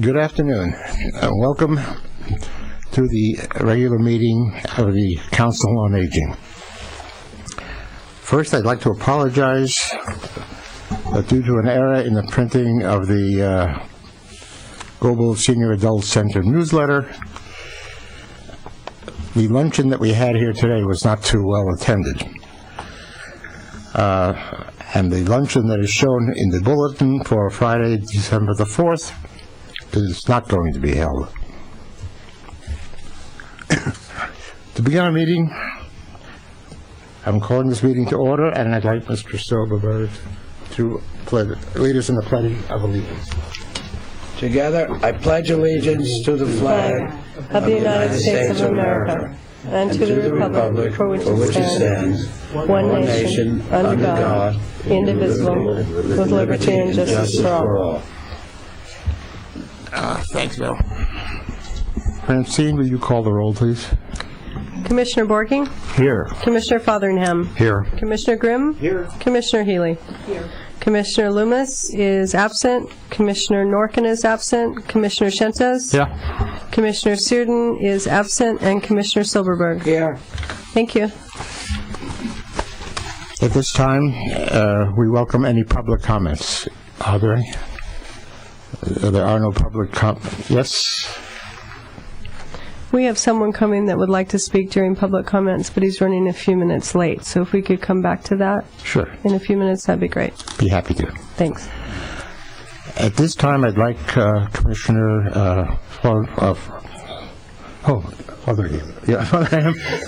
Good afternoon. Welcome to the regular meeting of the Council on Aging. First, I'd like to apologize due to an error in the printing of the Global Senior Adult Center newsletter. The luncheon that we had here today was not too well attended. And the luncheon that is shown in the bulletin for Friday, December the 4th, is not going to be held. To begin our meeting, I'm calling this meeting to order, and I'd like Mr. Silverberg to lead us in the Pledge of Allegiance. Together, I pledge allegiance to the flag of the United States of America and to the republic for which it stands, one nation, under God, indivisible, with liberty and justice for all. Thanks, Bill. Francine, will you call the roll, please? Commissioner Borking? Here. Commissioner Fotheringham? Here. Commissioner Grimm? Here. Commissioner Healy? Here. Commissioner Loomis is absent. Commissioner Norgan is absent. Commissioner Shentes? Yeah. Commissioner Searden is absent. And Commissioner Silverberg? Here. Thank you. At this time, we welcome any public comments. Are there any? There are no public comments. Yes? We have someone coming that would like to speak during public comments, but he's running a few minutes late. So if we could come back to that Sure. in a few minutes, that'd be great. Be happy to. Thanks. At this time, I'd like Commissioner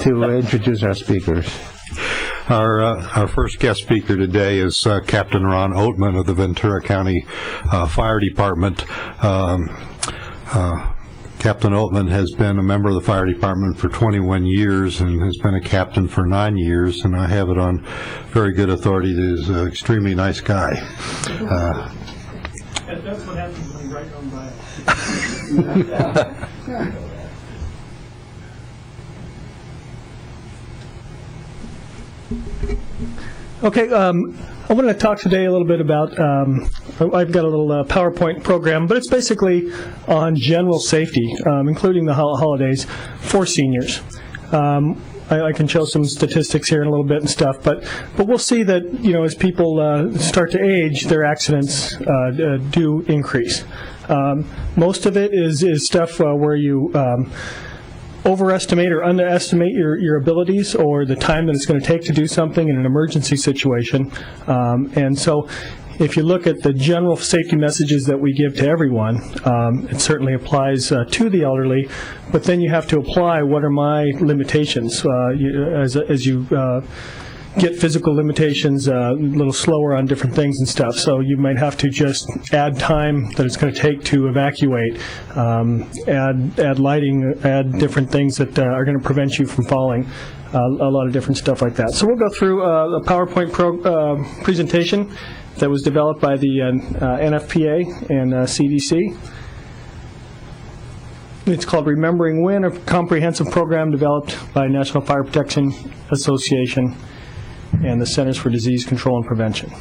to introduce our speakers. Our first guest speaker today is Captain Ron Oatman of the Ventura County Fire Department. Captain Oatman has been a member of the fire department for 21 years and has been a captain for 9 years, and I have it on very good authority that he's an extremely nice guy. That's what happens when you write on bio. Okay, I want to talk today a little bit about, I've got a little PowerPoint program, but it's basically on general safety, including the holidays, for seniors. I can show some statistics here in a little bit and stuff, but we'll see that, as people start to age, their accidents do increase. Most of it is stuff where you overestimate or underestimate your abilities or the time that it's going to take to do something in an emergency situation. And so if you look at the general safety messages that we give to everyone, it certainly applies to the elderly, but then you have to apply what are my limitations as you get physical limitations a little slower on different things and stuff. So you might have to just add time that it's going to take to evacuate, add lighting, add different things that are going to prevent you from falling, a lot of different stuff like that. So we'll go through a PowerPoint presentation that was developed by the NFPA and CDC. It's called Remembering When, a comprehensive program developed by National Fire Protection Association and the Centers for Disease Control and Prevention.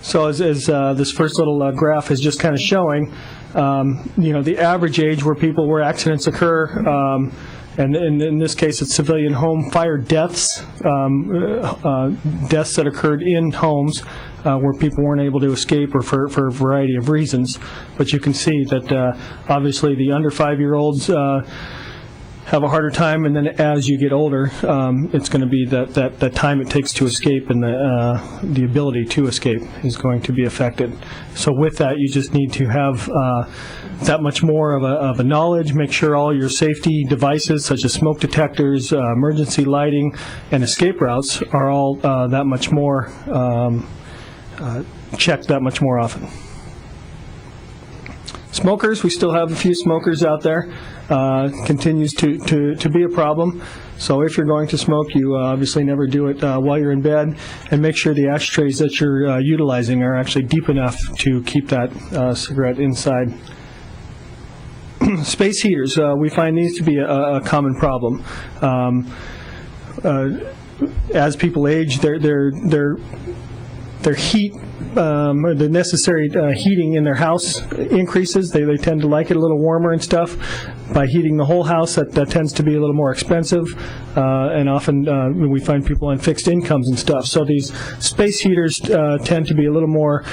So as this first little graph is just kind of showing, the average age where accidents occur, and in this case it's civilian home fire deaths, deaths that occurred in homes where people weren't able to escape or for a variety of reasons. But you can see that obviously the under 5-year-olds have a harder time, and then as you get older, it's going to be that time it takes to escape and the ability to escape is going to be affected. So with that, you just need to have that much more of a knowledge, make sure all your safety devices such as smoke detectors, emergency lighting, and escape routes are all that much more checked that much more often. Smokers, we still have a few smokers out there. Continues to be a problem. So if you're going to smoke, you obviously never do it while you're in bed, and make sure the ashtrays that you're utilizing are actually deep enough to keep that cigarette inside. Space heaters, we find these to be a common problem. As people age, their heat the necessary heating in their house increases. They tend to like it a little warmer and stuff. By heating the whole house, that tends to be a little more expensive, and often we find people on fixed incomes and stuff. So these space heaters tend to be a little more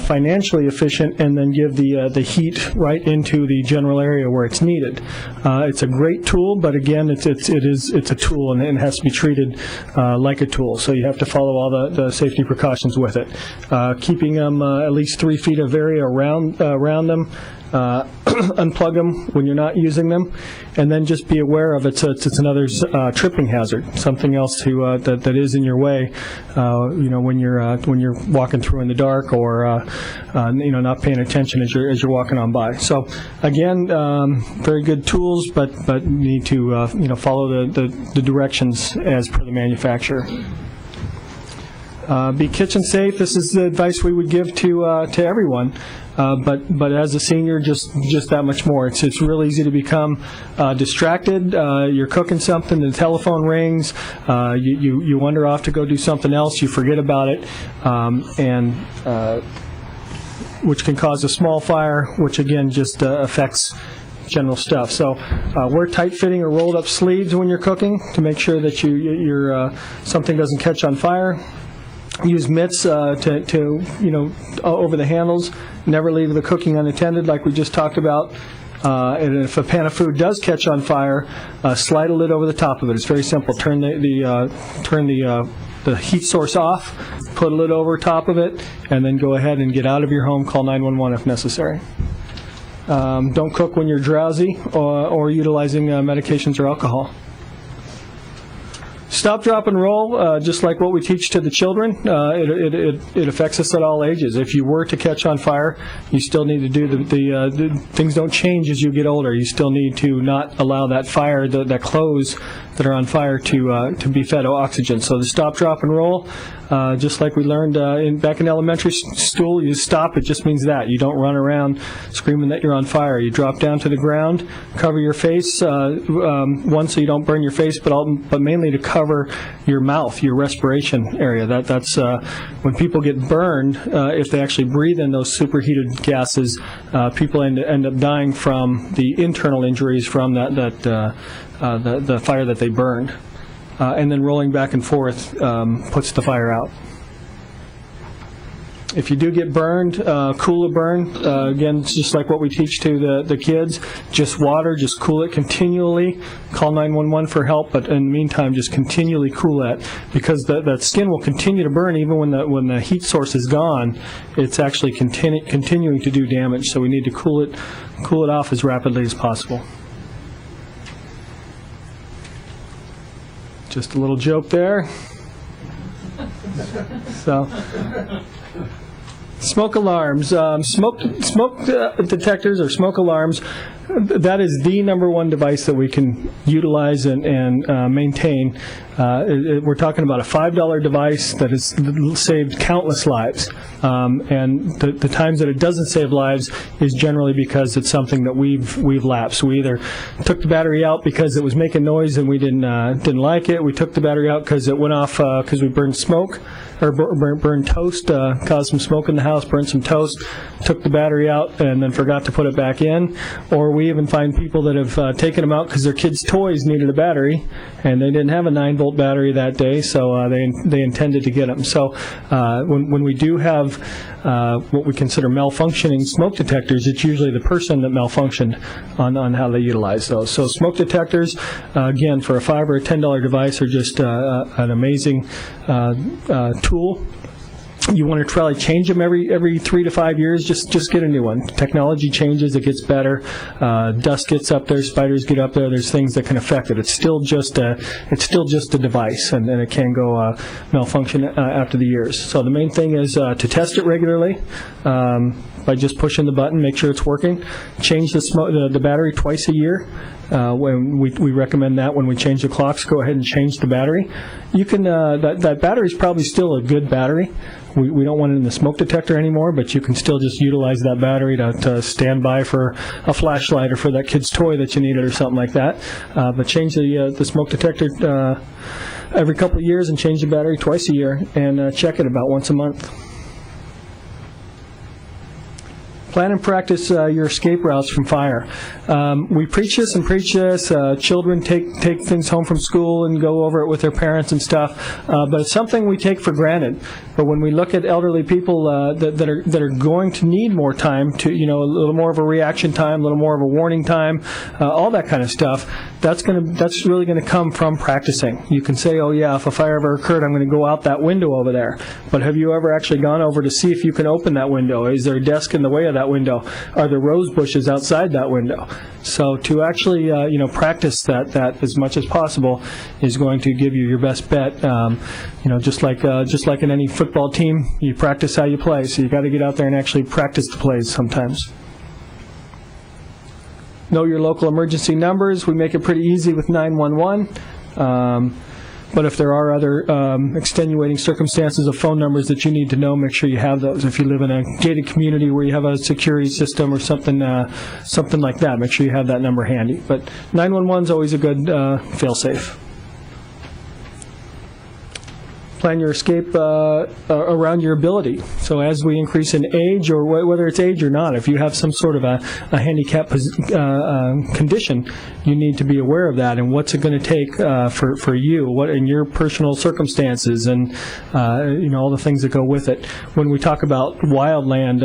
financially efficient, and then give the heat right into the general area where it's needed. It's a great tool, but again, it's a tool, and it has to be treated like a tool. So you have to follow all the safety precautions with it. Keeping them at least 3 feet of area around them. Unplug them when you're not using them, and then just be aware of it's another tripping hazard, something else that is in your way, when you're walking through in the dark, or not paying attention as you're walking on by. So again, very good tools, but need to follow the directions as per the manufacturer. Be kitchen safe. This is the advice we would give to everyone. But as a senior, just that much more. It's real easy to become distracted. You're cooking something, the telephone rings, you wander off to go do something else, you forget about it, and which can cause a small fire, which again just affects general stuff. So wear tight-fitting or rolled-up sleeves when you're cooking to make sure that your something doesn't catch on fire. Use mitts to over the handles. Never leave the cooking unattended, like we just talked about. And if a pan of food does catch on fire, slide a lid over the top of it. It's very simple. Turn the heat source off, put a lid over top of it, and then go ahead and get out of your home. Call 911 if necessary. Don't cook when you're drowsy or utilizing medications or alcohol. Stop, drop, and roll, just like what we teach to the children. It affects us at all ages. If you were to catch on fire, you still need to do the things don't change as you get older. You still need to not allow that fire, that clothes that are on fire to be fed oxygen. So the stop, drop, and roll, just like we learned back in elementary school, you stop, it just means that. You don't run around screaming that you're on fire. You drop down to the ground, cover your face, one, so you don't burn your face, but mainly to cover your mouth, your respiration area. That's when people get burned, if they actually breathe in those superheated gases, people end up dying from the internal injuries from the fire that they burned. And then rolling back and forth puts the fire out. If you do get burned, cool a burn. Again, it's just like what we teach to the kids. Just water, just cool it continually. Call 911 for help, but in the meantime, just continually cool that, because that skin will continue to burn even when the heat source is gone. It's actually continuing to do damage, so we need to cool it off as rapidly as possible. Just a little joke there. So, smoke alarms, smoke detectors or smoke alarms. That is the number one device that we can utilize and maintain. We're talking about a $5 device that has saved countless lives. And the times that it doesn't save lives is generally because it's something that we've lapsed. We either took the battery out because it was making noise and we didn't like it. We took the battery out because it went off because we burned smoke or burned toast, caused some smoke in the house, burned some toast, took the battery out and then forgot to put it back in. Or we even find people that have taken them out because their kids' toys needed a battery and they didn't have a 9-volt battery that day, so they intended to get them. So when we do have what we consider malfunctioning smoke detectors, it's usually the person that malfunctioned on how they utilize those. So smoke detectors, again, for a $5 or a $10 device, are just an amazing tool. You want to try to change them every 3 to 5 years. Just get a new one. Technology changes; it gets better. Dust gets up there, spiders get up there. There's things that can affect it. It's still just a device, and it can go malfunction after the years. So the main thing is to test it regularly by just pushing the button, make sure it's working. Change the battery twice a year. When we recommend that when we change the clocks, go ahead and change the battery. You can that battery is probably still a good battery. We don't want it in the smoke detector anymore, but you can still just utilize that battery to stand by for a flashlight or for that kid's toy that you needed or something like that. But change the smoke detector every couple of years and change the battery twice a year, and check it about once a month. Plan and practice your escape routes from fire. We preach this and preach this. Children take things home from school and go over it with their parents and stuff, but it's something we take for granted. But when we look at elderly people that are going to need more time, to a little more of a reaction time, a little more of a warning time, all that kind of stuff, that's really going to come from practicing. You can say, oh yeah, if a fire ever occurred, I'm going to go out that window over there. But have you ever actually gone over to see if you can open that window? Is there a desk in the way of that window? Are there rose bushes outside that window? So to actually practice that as much as possible is going to give you your best bet. Just like in any football team, you practice how you play. So you got to get out there and actually practice the plays sometimes. Know your local emergency numbers. We make it pretty easy with 911. But if there are other extenuating circumstances of phone numbers that you need to know, make sure you have those. If you live in a gated community where you have a security system or something like that, make sure you have that number handy. But 911 is always a good fail-safe. Plan your escape around your ability. So as we increase in age, or whether it's age or not, if you have some sort of a handicap condition, you need to be aware of that and what's it going to take for you, what in your personal circumstances, and all the things that go with it. When we talk about wildland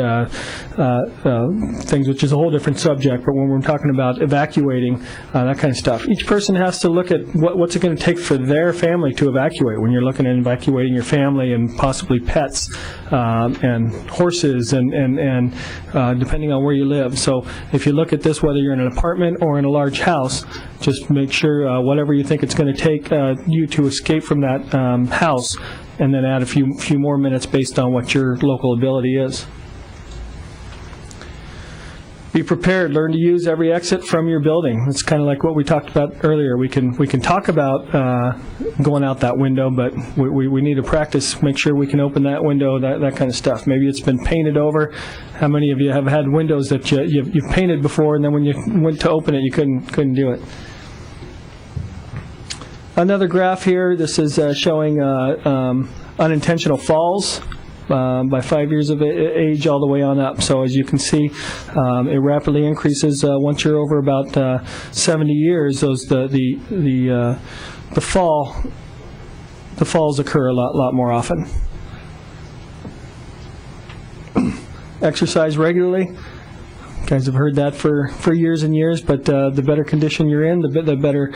things, which is a whole different subject, but when we're talking about evacuating, that kind of stuff, each person has to look at what's it going to take for their family to evacuate. When you're looking at evacuating your family and possibly pets and horses and depending on where you live. So if you look at this, whether you're in an apartment or in a large house, just make sure whatever you think it's going to take you to escape from that house, and then add a few more minutes based on what your local ability is. Be prepared. Learn to use every exit from your building. It's kind of like what we talked about earlier. We can talk about going out that window, but we need to practice. Make sure we can open that window. That kind of stuff. Maybe it's been painted over. How many of you have had windows that you've painted before, and then when you went to open it, you couldn't do it? Another graph here. This is showing unintentional falls. By 5 years of age all the way on up. So as you can see, it rapidly increases once you're over about 70 years. The falls occur a lot more often. Exercise regularly. You guys have heard that for years and years, but the better condition you're in, the better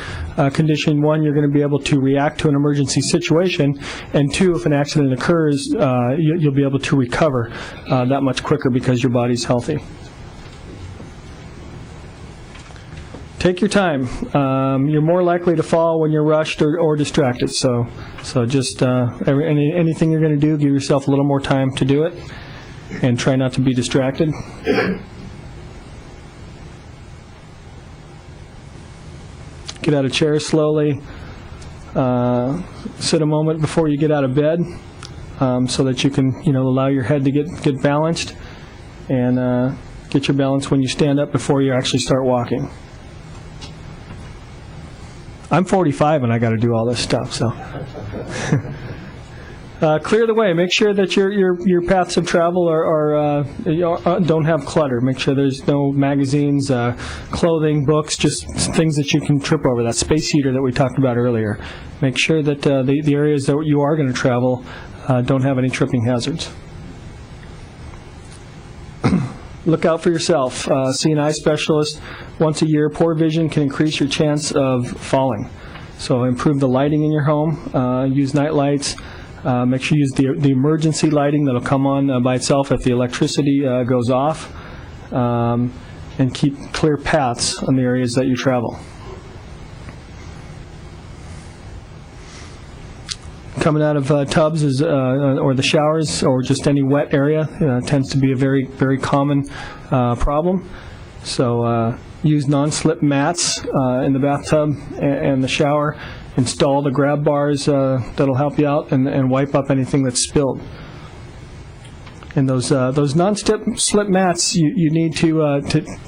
condition, one, you're going to be able to react to an emergency situation, and two, if an accident occurs, you'll be able to recover that much quicker because your body's healthy. Take your time. You're more likely to fall when you're rushed or distracted, so just anything you're going to do, give yourself a little more time to do it, and try not to be distracted. Get out of chair slowly. Sit a moment before you get out of bed, so that you can, allow your head to get balanced, and get your balance when you stand up before you actually start walking. I'm 45 and I got to do all this stuff, so. Clear the way. Make sure that your paths of travel don't have clutter. Make sure there's no magazines, clothing, books, just things that you can trip over. That space heater that we talked about earlier. Make sure that the areas that you are going to travel don't have any tripping hazards. Look out for yourself. See an eye specialist once a year. Poor vision can increase your chance of falling. So improve the lighting in your home. Use night lights. Make sure you use the emergency lighting that'll come on by itself if the electricity goes off, and keep clear paths on the areas that you travel. Coming out of tubs or the showers or just any wet area tends to be a very, very common problem. So use non-slip mats in the bathtub and the shower. Install the grab bars that'll help you out, and wipe up anything that's spilled. And those non-slip mats, you need to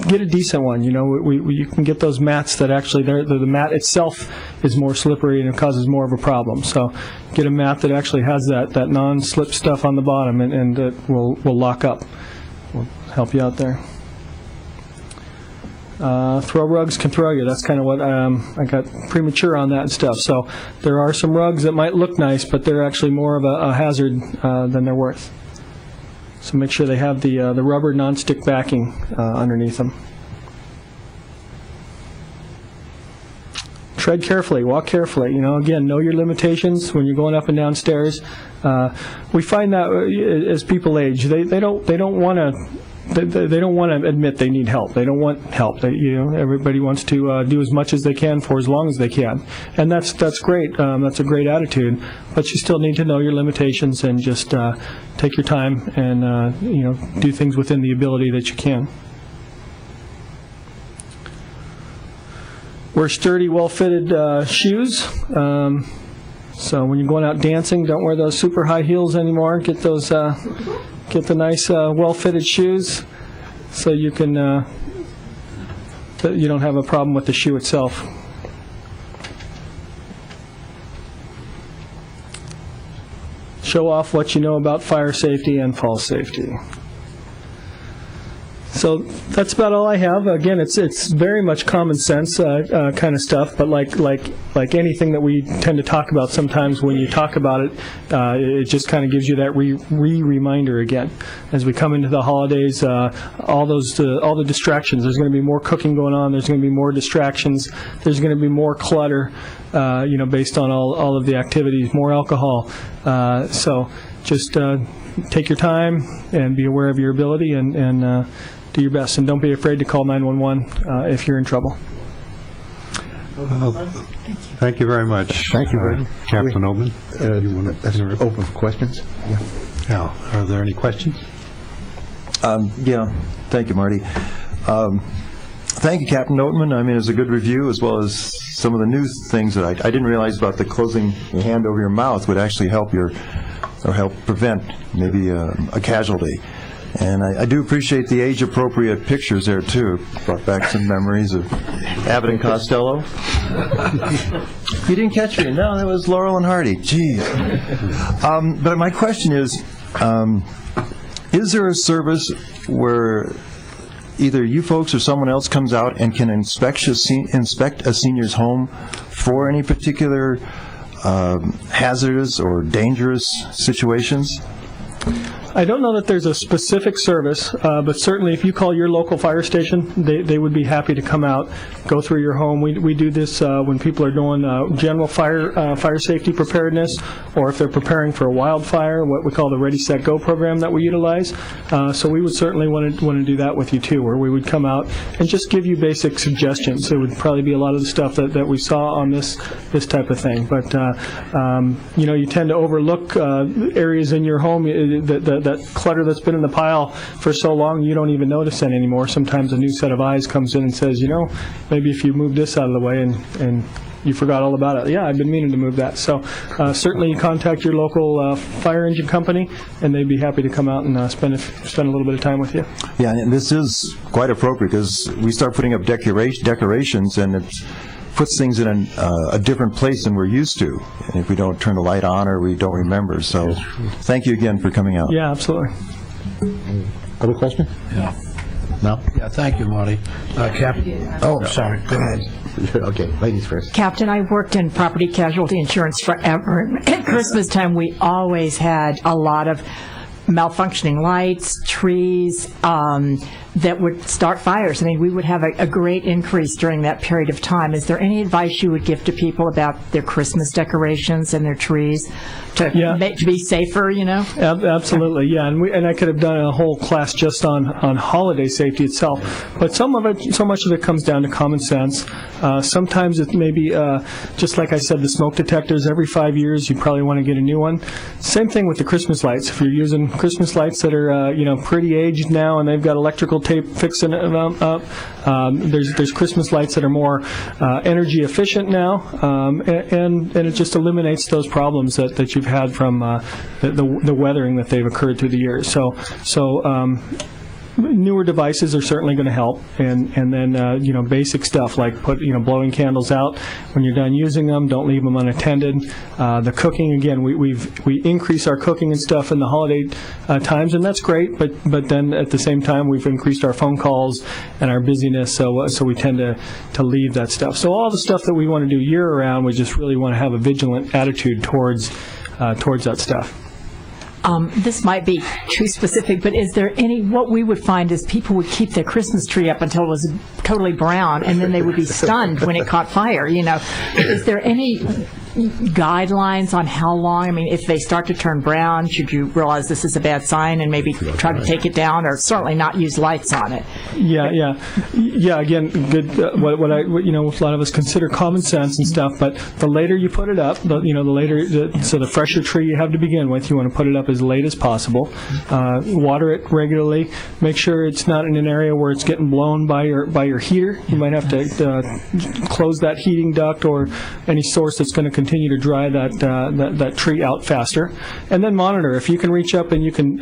get a decent one. You can get those mats that actually the mat itself is more slippery and it causes more of a problem. So get a mat that actually has that non-slip stuff on the bottom and it will lock up. Will help you out there. Throw rugs can throw you. That's kind of what I got premature on that and stuff. So there are some rugs that might look nice, but they're actually more of a hazard than they're worth. So make sure they have the rubber non-stick backing underneath them. Tread carefully, walk carefully. Again, know your limitations when you're going up and down stairs. We find that as people age, they don't want to admit they need help. They don't want help. Everybody wants to do as much as they can for as long as they can, and that's great. That's a great attitude. But you still need to know your limitations and just take your time and do things within the ability that you can. Wear sturdy, well-fitted shoes. So when you're going out dancing, don't wear those super high heels anymore. Get those. Get the nice, well-fitted shoes, so you can you don't have a problem with the shoe itself. Show off what you know about fire safety and fall safety. So that's about all I have. Again, it's very much common sense kind of stuff, but like anything that we tend to talk about, sometimes when you talk about it, it just kind of gives you that reminder again. As we come into the holidays, all the distractions. There's going to be more cooking going on. There's going to be more distractions. There's going to be more clutter, based on all of the activities. More alcohol. So just take your time and be aware of your ability and do your best, and don't be afraid to call 911 if you're in trouble. Thank you very much. Thank you, Captain Oben. You want to open for questions? Yeah. Now, are there any questions? Yeah, thank you, Marty. Thank you, Captain Oatman. I mean, it's a good review, as well as some of the new things that I didn't realize about the closing your hand over your mouth would actually help prevent maybe a casualty. And I do appreciate the age-appropriate pictures there, too. Brought back some memories of Abbott and Costello. You didn't catch me. No, that was Laurel and Hardy. Jeez. But my question is there a service where either you folks or someone else comes out and can inspect a senior's home for any particular hazardous or dangerous situations? I don't know that there's a specific service, but certainly if you call your local fire station, they would be happy to come out, go through your home. We do this when people are doing general fire safety preparedness, or if they're preparing for a wildfire, what we call the Ready, Set, Go program that we utilize. So we would certainly want to do that with you too, where we would come out and just give you basic suggestions. It would probably be a lot of the stuff that we saw on this type of thing. But you tend to overlook areas in your home that clutter that's been in the pile for so long you don't even notice it anymore. Sometimes a new set of eyes comes in and says, maybe if you move this out of the way and you forgot all about it. Yeah, I've been meaning to move that. So certainly contact your local fire engine company, and they'd be happy to come out and spend a little bit of time with you. Yeah, and this is quite appropriate because we start putting up decorations, and it puts things in a different place than we're used to, and if we don't turn the light on or we don't remember. So thank you again for coming out. Yeah, absolutely. Other question? Yeah. No? Yeah, thank you, Marty. Captain. Oh, sorry. Go ahead. Okay, ladies first. Captain, I worked in property casualty insurance forever. At Christmas time, we always had a lot of malfunctioning lights, trees, that would start fires. I mean, we would have a great increase during that period of time. Is there any advice you would give to people about their Christmas decorations and their trees to be safer, Absolutely, yeah. And I could have done a whole class just on holiday safety itself. But so much of it comes down to common sense. Sometimes it may be, just like I said, the smoke detectors. Every 5 years, you probably want to get a new one. Same thing with the Christmas lights. If you're using Christmas lights that are, pretty aged now and they've got electrical tape fixing them up, there's Christmas lights that are more energy efficient now, and it just eliminates those problems that you've had from the weathering that they've occurred through the years. So newer devices are certainly going to help, and then basic stuff like blowing candles out when you're done using them. Don't leave them unattended. The cooking, again, we increase our cooking and stuff in the holiday times, and that's great. But then at the same time, we've increased our phone calls and our busyness, so we tend to leave that stuff. So all the stuff that we want to do year round, we just really want to have a vigilant attitude towards that stuff. This might be too specific, but is there what we would find is people would keep their Christmas tree up until it was totally brown, and then they would be stunned when it caught fire, Is there any guidelines on how long? I mean, if they start to turn brown, should you realize this is a bad sign and maybe try to take it down, or certainly not use lights on it? Yeah. Again, good. What a lot of us consider common sense and stuff. But the later you put it up, the fresher tree you have to begin with, you want to put it up as late as possible. Water it regularly. Make sure it's not in an area where it's getting blown by your heater. You might have to close that heating duct or any source that's going to continue to dry that tree out faster. And then monitor. If you can reach up and you can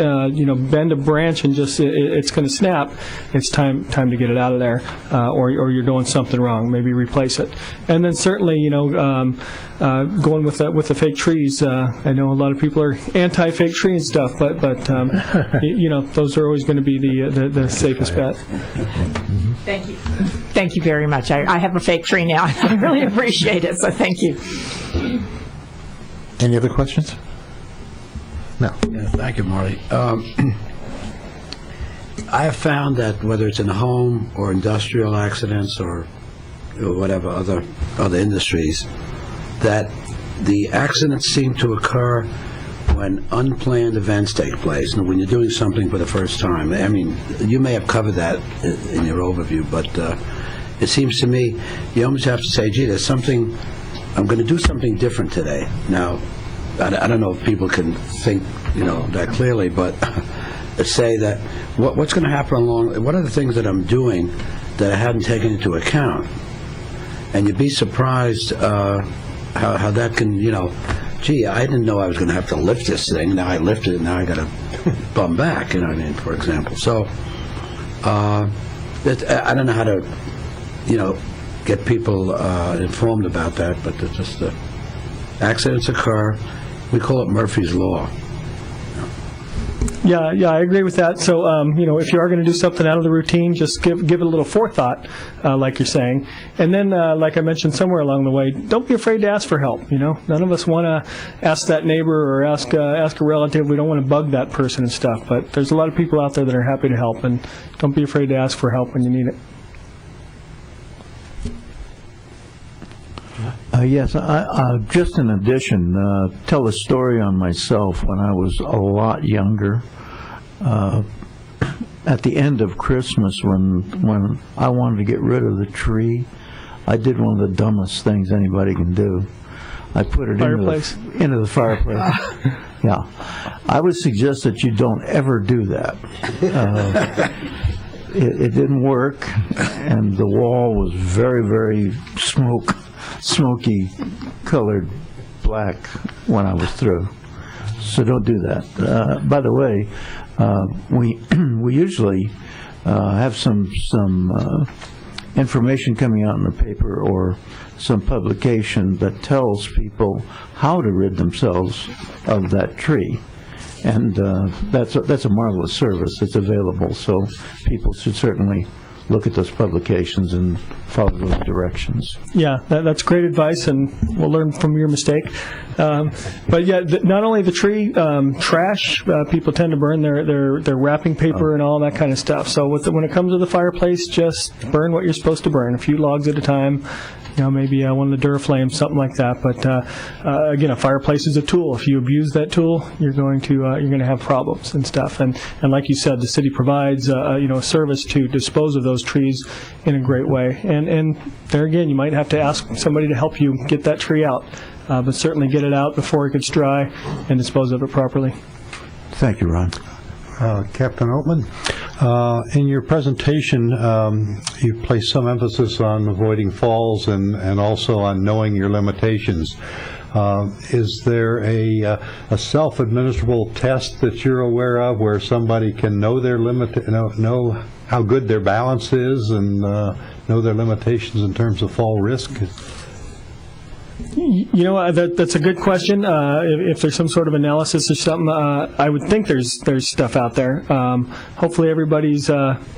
bend a branch and just it's going to snap, it's time to get it out of there, or you're doing something wrong. Maybe replace it. And then certainly going with the fake trees. I know a lot of people are anti-fake tree and stuff, but those are always going to be the safest bet. Thank you. Thank you very much. I have a fake tree now. I really appreciate it, so thank you. Any other questions? No. Yeah, thank you, Marty. I have found that whether it's in a home or industrial accidents or whatever other industries, that the accidents seem to occur when unplanned events take place, and when you're doing something for the first time. I mean, you may have covered that in your overview, but it seems to me you almost have to say, gee, there's something, I'm going to do something different today. Now, I don't know if people can think, that clearly, but say that what's going to happen what are the things that I'm doing that I hadn't taken into account? And you'd be surprised how that can, gee, I didn't know I was going to have to lift this thing. Now I lifted it, now I got to bum back, for example. So I don't know how to, get people informed about that, but it's just accidents occur. We call it Murphy's Law. Yeah, I agree with that. So, if you are going to do something out of the routine, just give it a little forethought, like you're saying. And then, like I mentioned somewhere along the way, don't be afraid to ask for help. None of us want to ask that neighbor or ask a relative. We don't want to bug that person and stuff. But there's a lot of people out there that are happy to help, and don't be afraid to ask for help when you need it. Yes, I just in addition, tell a story on myself when I was a lot younger. At the end of Christmas, when I wanted to get rid of the tree, I did one of the dumbest things anybody can do. I put it into the fireplace. Yeah. I would suggest that you don't ever do that. It didn't work, and the wall was very, very smoky colored black when I was through. So don't do that. By the way, we usually have some information coming out in the paper or some publication that tells people how to rid themselves of that tree. And that's a marvelous service. It's available, so people should certainly look at those publications and follow those directions. Yeah, that's great advice, and we'll learn from your mistake. But yeah, not only the tree, trash, people tend to burn their wrapping paper and all that kind of stuff. So when it comes to the fireplace, just burn what you're supposed to burn, a few logs at a time. Maybe one of the Duraflames, something like that. But again, a fireplace is a tool. If you abuse that tool, you're going to have problems and stuff. And like you said, the city provides a service to dispose of those trees in a great way. And there again, you might have to ask somebody to help you get that tree out, but certainly get it out before it gets dry and dispose of it properly. Thank you, Ron. Captain Oatman, in your presentation, you placed some emphasis on avoiding falls and also on knowing your limitations. Is there a self-administrable test that you're aware of where somebody can know their know how good their balance is and know their limitations in terms of fall risk? You know, that's a good question. If there's some sort of analysis or something, I would think there's stuff out there. Hopefully everybody's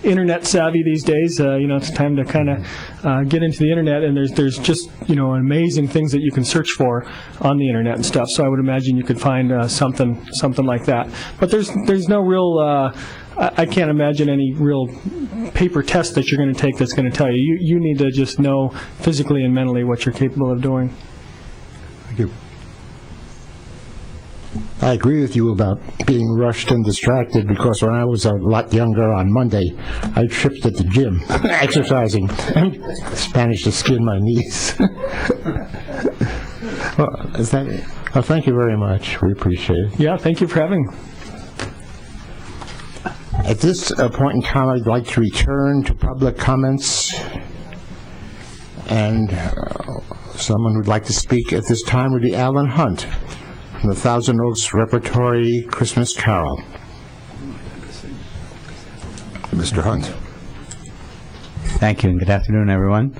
internet savvy these days. It's time to kind of get into the internet, and there's just, amazing things that you can search for on the internet and stuff. So I would imagine you could find something like that. But there's no real... I can't imagine any real paper test that you're going to take that's going to tell you. You need to just know physically and mentally what you're capable of doing. Thank you. I agree with you about being rushed and distracted, because when I was a lot younger on Monday, I tripped at the gym exercising and managed to skin my knees. Well, thank you very much. We appreciate it. Yeah, thank you for having me. At this point in time, I'd like to return to public comments, and someone who'd like to speak at this time would be Alan Hunt from the Thousand Oaks Repertory Christmas Carol. Mr. Hunt. Thank you, and good afternoon, everyone.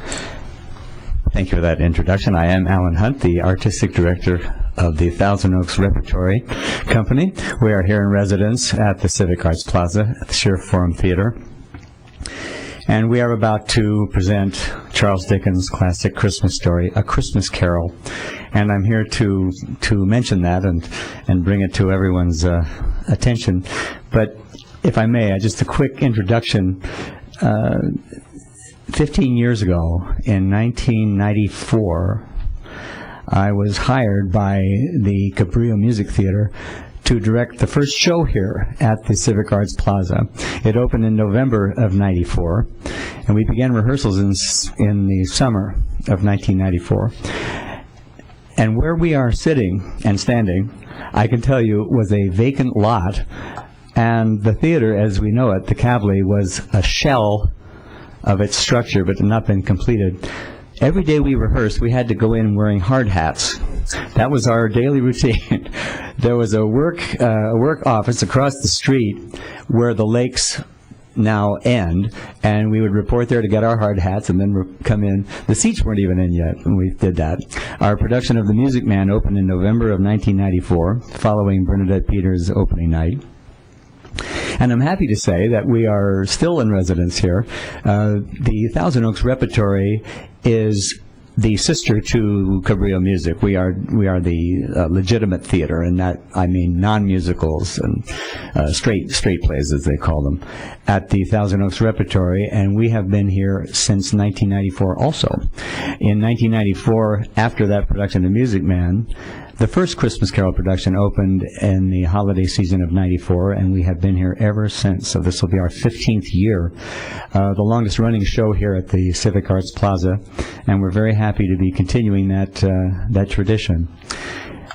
Thank you for that introduction. I am Alan Hunt, the Artistic Director of the Thousand Oaks Repertory Company. We are here in residence at the Civic Arts Plaza at the Sheriff Forum Theater. And we are about to present Charles Dickens' classic Christmas story, A Christmas Carol. And I'm here to mention that and bring it to everyone's attention. But if I may, just a quick introduction. 15 years ago, in 1994, I was hired by the Cabrillo Music Theater to direct the first show here at the Civic Arts Plaza. It opened in November of 94, and we began rehearsals in the summer of 1994. And where we are sitting and standing, I can tell you, was a vacant lot, and the theater, as we know it, the Cavalier, was a shell of its structure, but had not been completed. Every day we rehearsed, we had to go in wearing hard hats. That was our daily routine. There was a work office across the street where the lakes now end, and we would report there to get our hard hats and then come in. The seats weren't even in yet when we did that. Our production of The Music Man opened in November of 1994, following Bernadette Peters' opening night. And I'm happy to say that we are still in residence here. The Thousand Oaks Repertory is the sister to Cabrillo Music. We are the legitimate theater, and that I mean non-musicals and straight plays, as they call them, at the Thousand Oaks Repertory, and we have been here since 1994 also. In 1994, after that production of Music Man, the first Christmas Carol production opened in the holiday season of 94, and we have been here ever since. So this will be our 15th year, the longest running show here at the Civic Arts Plaza, and we're very happy to be continuing that tradition.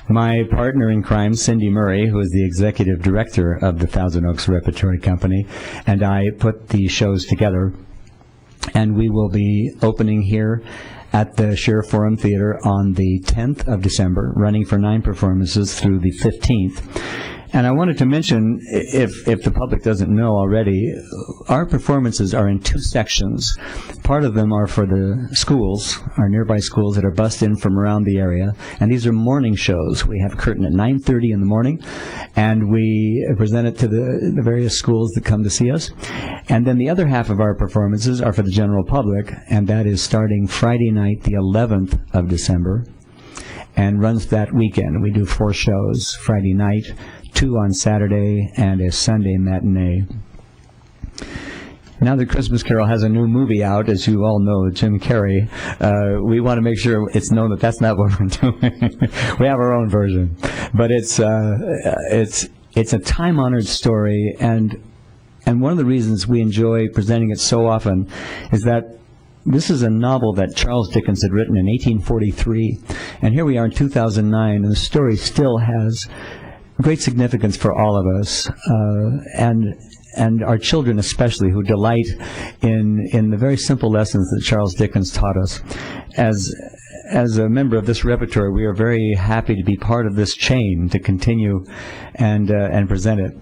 My partner in crime, Cindy Murray, who is the executive director of the Thousand Oaks Repertory Company, and I put the shows together, and we will be opening here at the Sheriff Forum Theater on the 10th of December, running for 9 performances through the 15th. And I wanted to mention, if the public doesn't know already, our performances are in 2 sections. Part of them are for the schools, our nearby schools that are bussed in from around the area, and these are morning shows. We have a curtain at 9:30 in the morning, and we present it to the various schools that come to see us. And then the other half of our performances are for the general public, and that is starting Friday night, the 11th of December, and runs that weekend. We do 4 shows Friday night, 2 on Saturday, and a Sunday matinee. Now that Christmas Carol has a new movie out, as you all know, Jim Carrey, we want to make sure it's known that that's not what we're doing. We have our own version. But it's a time-honored story, and one of the reasons we enjoy presenting it so often is that this is a novel that Charles Dickens had written in 1843, and here we are in 2009, and the story still has great significance for all of us, and our children especially, who delight in the very simple lessons that Charles Dickens taught us. as a member of this repertory, we are very happy to be part of this chain to continue and present it.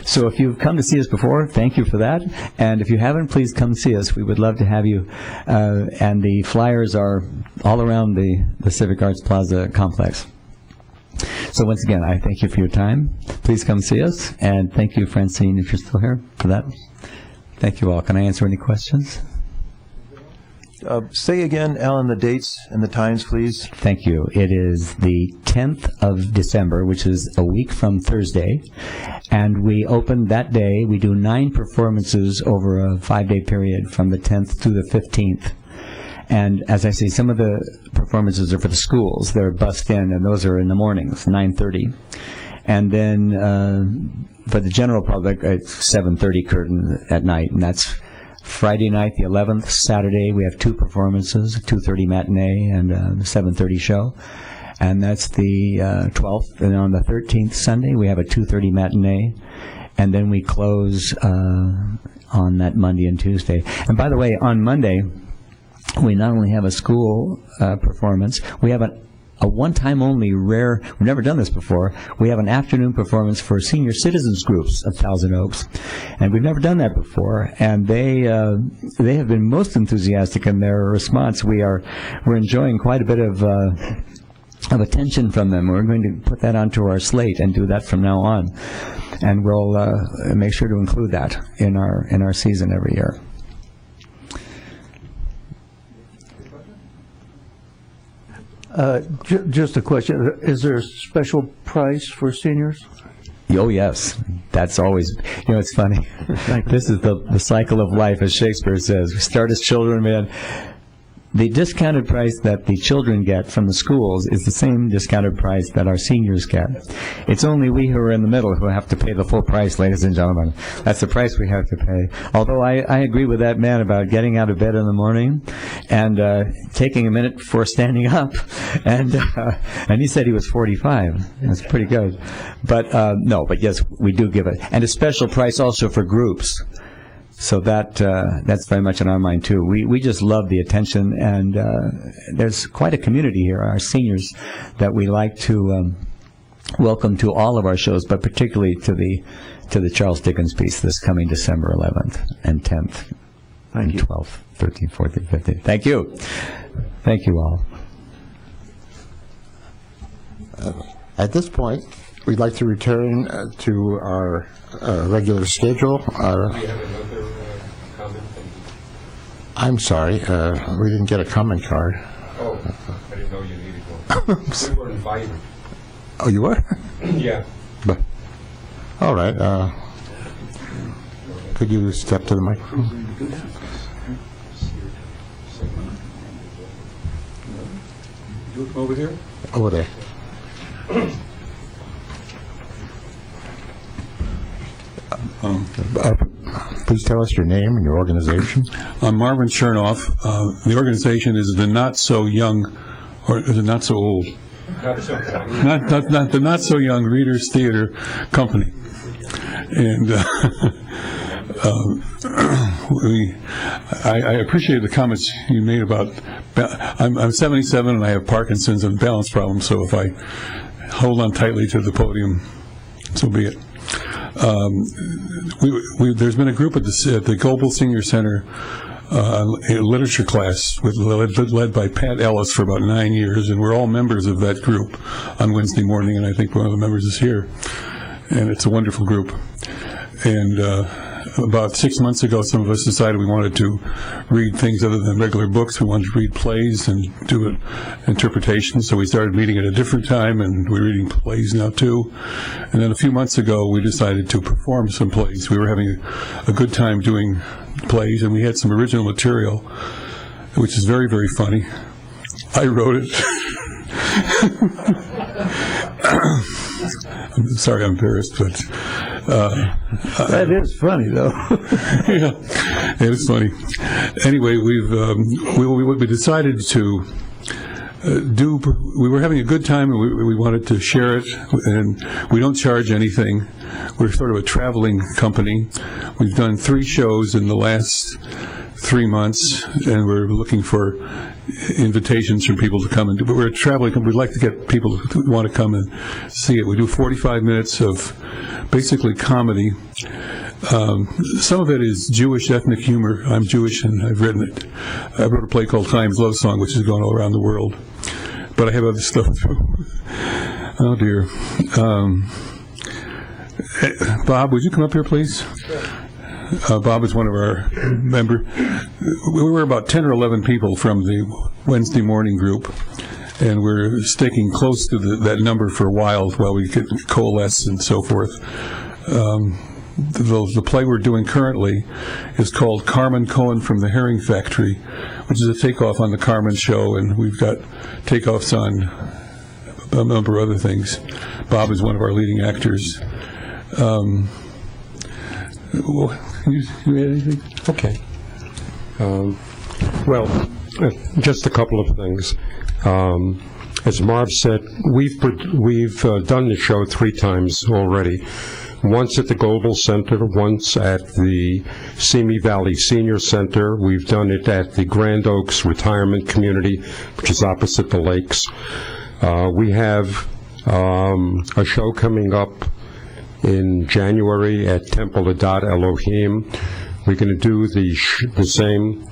So if you've come to see us before, thank you for that. And if you haven't, please come see us. We would love to have you. And the flyers are all around the Civic Arts Plaza complex. So once again, I thank you for your time. Please come see us. And thank you, Francine, if you're still here, for that. Thank you all. Can I answer any questions? Say again, Alan, the dates and the times, please. Thank you. It is the 10th of December, which is a week from Thursday, and we open that day. We do 9 performances over a 5-day period from the 10th to the 15th. And as I say, some of the performances are for the schools. They're bussed in, and those are in the mornings, 9:30. And then for the general public, it's 7:30 curtain at night, and that's Friday night, the 11th. Saturday, we have 2 performances, a 2:30 matinee and a 7:30 show. And that's the 12th. And on the 13th, Sunday, we have a 2:30 matinee. And then we close on that Monday and Tuesday. And by the way, on Monday, we not only have a school performance, we have a one-time only rare, we've never done this before, we have an afternoon performance for senior citizens groups of Thousand Oaks. And we've never done that before, and they have been most enthusiastic in their response. We're enjoying quite a bit of attention from them. We're going to put that onto our slate and do that from now on. And we'll make sure to include that in our season every year. Just a question. Is there a special price for seniors? Oh, yes. That's always, it's funny. This is the cycle of life, as Shakespeare says. We start as children, man. The discounted price that the children get from the schools is the same discounted price that our seniors get. It's only we who are in the middle who have to pay the full price, ladies and gentlemen. That's the price we have to pay. Although I agree with that man about getting out of bed in the morning and taking a minute before standing up. And he said he was 45. That's pretty good. But but yes, we do give it. And a special price also for groups. So that's very much on our mind, too. We just love the attention, and there's quite a community here, our seniors, that we like to welcome to all of our shows, but particularly to the Charles Dickens piece this coming December 11th and 10th and 12th, 13th, 14th, 15th. Thank you. Thank you all. At this point, we'd like to return to our regular schedule. I'm sorry, we didn't get a comment card. Oh, I didn't know you needed one. We were invited. Oh, you were? Yeah. But, all right. Could you step to the microphone? Over here? Over there. Please tell us your name and your organization. I'm Marvin Chernoff. The organization is the Not So Young, or is it Not So Old? Not the Not So Young Readers Theater Company. And I appreciate the comments you made about. I'm 77 and I have Parkinson's and balance problems, so if I hold on tightly to the podium, so be it. There's been a group at the Global Senior Center, a literature class led by Pat Ellis for about 9 years, and we're all members of that group on Wednesday morning, and I think one of the members is here. And it's a wonderful group. And about 6 months ago, some of us decided we wanted to read things other than regular books. We wanted to read plays and do interpretations, so we started meeting at a different time, and we're reading plays now too. And then a few months ago, we decided to perform some plays. We were having a good time doing plays, and we had some original material, which is very, very funny. I wrote it. I'm sorry, I'm embarrassed, but that is funny, though. Yeah, it is funny. Anyway, we decided to we were having a good time, and we wanted to share it, and we don't charge anything. We're sort of a traveling company. We've done 3 shows in the last 3 months, and we're looking for invitations from people to come and do. But we're traveling. We'd like to get people who want to come and see it. We do 45 minutes of basically comedy. Some of it is Jewish ethnic humor. I'm Jewish, and I've written it. I wrote a play called Time's Love Song, which has gone all around the world. But I have other stuff too. Oh dear. Bob, would you come up here, please? Bob is one of our members. We were about 10 or 11 people from the Wednesday morning group, and we're sticking close to that number for a while we get coalesce and so forth. The play we're doing currently is called Carmen Cohen from the Herring Factory, which is a takeoff on the Carmen show, and we've got takeoffs on a number of other things. Bob is one of our leading actors. You add anything? Okay. Just a couple of things. As Marv said, we've done the show 3 times already. Once at the Global Center, once at the Simi Valley Senior Center. We've done it at the Grand Oaks Retirement Community, which is opposite the lakes. We have a show coming up in January at Temple Adat Elohim. We're going to do the same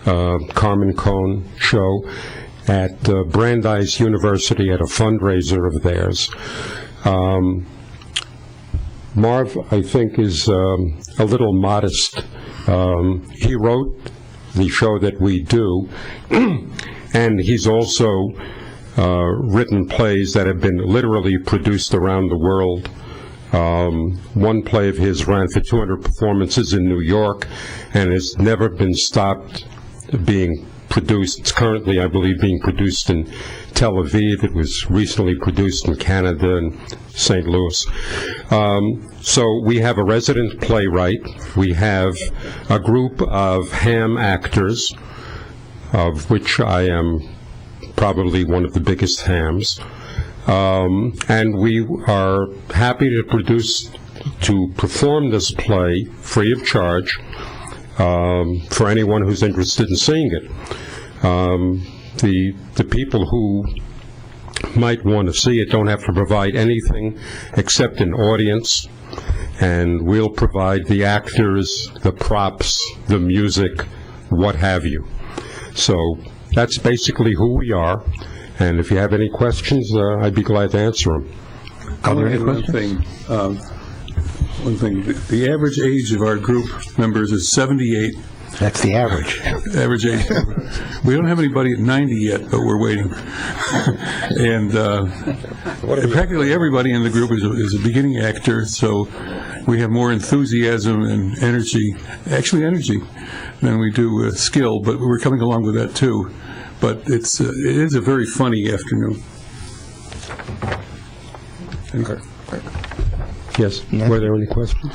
Carmen Cohen show at Brandeis University at a fundraiser of theirs. Marv, I think, is a little modest. He wrote the show that we do, and he's also written plays that have been literally produced around the world. One play of his ran for 200 performances in New York and has never been stopped being produced. It's currently, I believe, being produced in Tel Aviv. It was recently produced in Canada and St. Louis. So we have a resident playwright. We have a group of ham actors, of which I am probably one of the biggest hams. And we are happy to perform this play free of charge for anyone who's interested in seeing it. The people who might want to see it don't have to provide anything except an audience, and we'll provide the actors, the props, the music, what have you. So that's basically who we are. And if you have any questions, I'd be glad to answer them. Are there any questions? One thing. The average age of our group members is 78. That's the average. Average age. We don't have anybody at 90 yet, but we're waiting. And practically everybody in the group is a beginning actor, so we have more enthusiasm and energy, than we do skill, but we're coming along with that too. But it is a very funny afternoon. Yes. Were there any questions?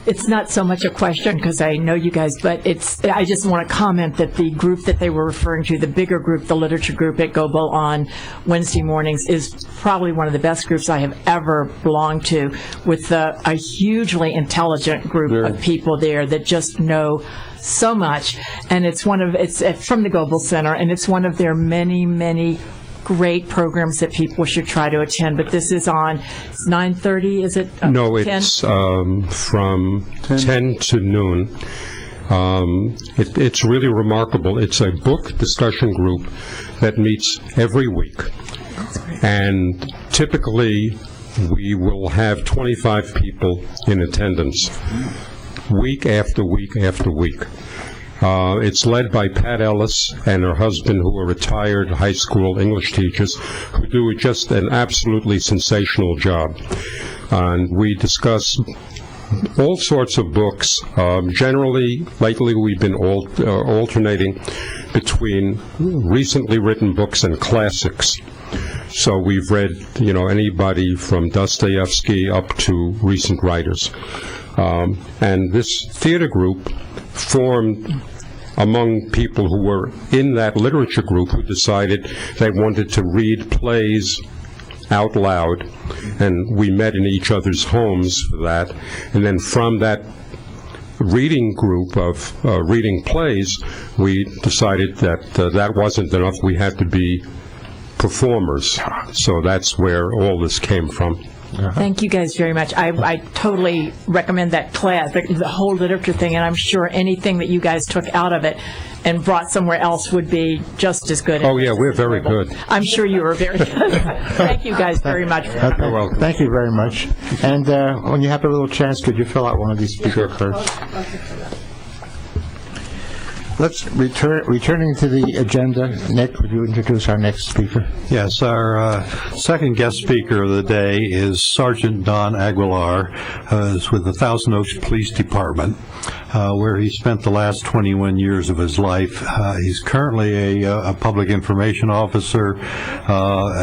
It's not so much a question because I know you guys, but I just want to comment that the group that they were referring to, the bigger group, the literature group at Gobel on Wednesday mornings, is probably one of the best groups I have ever belonged to, with a hugely intelligent group of people there that just know so much. And it's from the Gobel Center, and it's one of their many, many great programs that people should try to attend. But this is on 9:30, is it? No, 10? it's from 10 to noon. It's really remarkable. It's a book discussion group that meets every week. And typically we will have 25 people in attendance week after week after week. It's led by Pat Ellis and her husband, who are retired high school English teachers, who do just an absolutely sensational job. And we discuss all sorts of books. Generally, lately we've been alternating between recently written books and classics. So we've read, anybody from Dostoevsky up to recent writers. And this theater group formed among people who were in that literature group who decided they wanted to read plays out loud, and we met in each other's homes for that. And then from that reading group of reading plays, we decided that that wasn't enough. We had to be performers. So that's where all this came from. Thank you guys very much. I totally recommend that class, the whole literature thing, and I'm sure anything that you guys took out of it and brought somewhere else would be just as good. Oh, yeah, we're very good. I'm sure you were very good. Thank you guys very much. You're welcome. Thank you very much. And when you have a little chance, could you fill out one of these speaker cards? Let's returning to the agenda. Nick, would you introduce our next speaker? Yes, our second guest speaker of the day is Sergeant Don Aguilar, who is with the Thousand Oaks Police Department, where he spent the last 21 years of his life. He's currently a public information officer,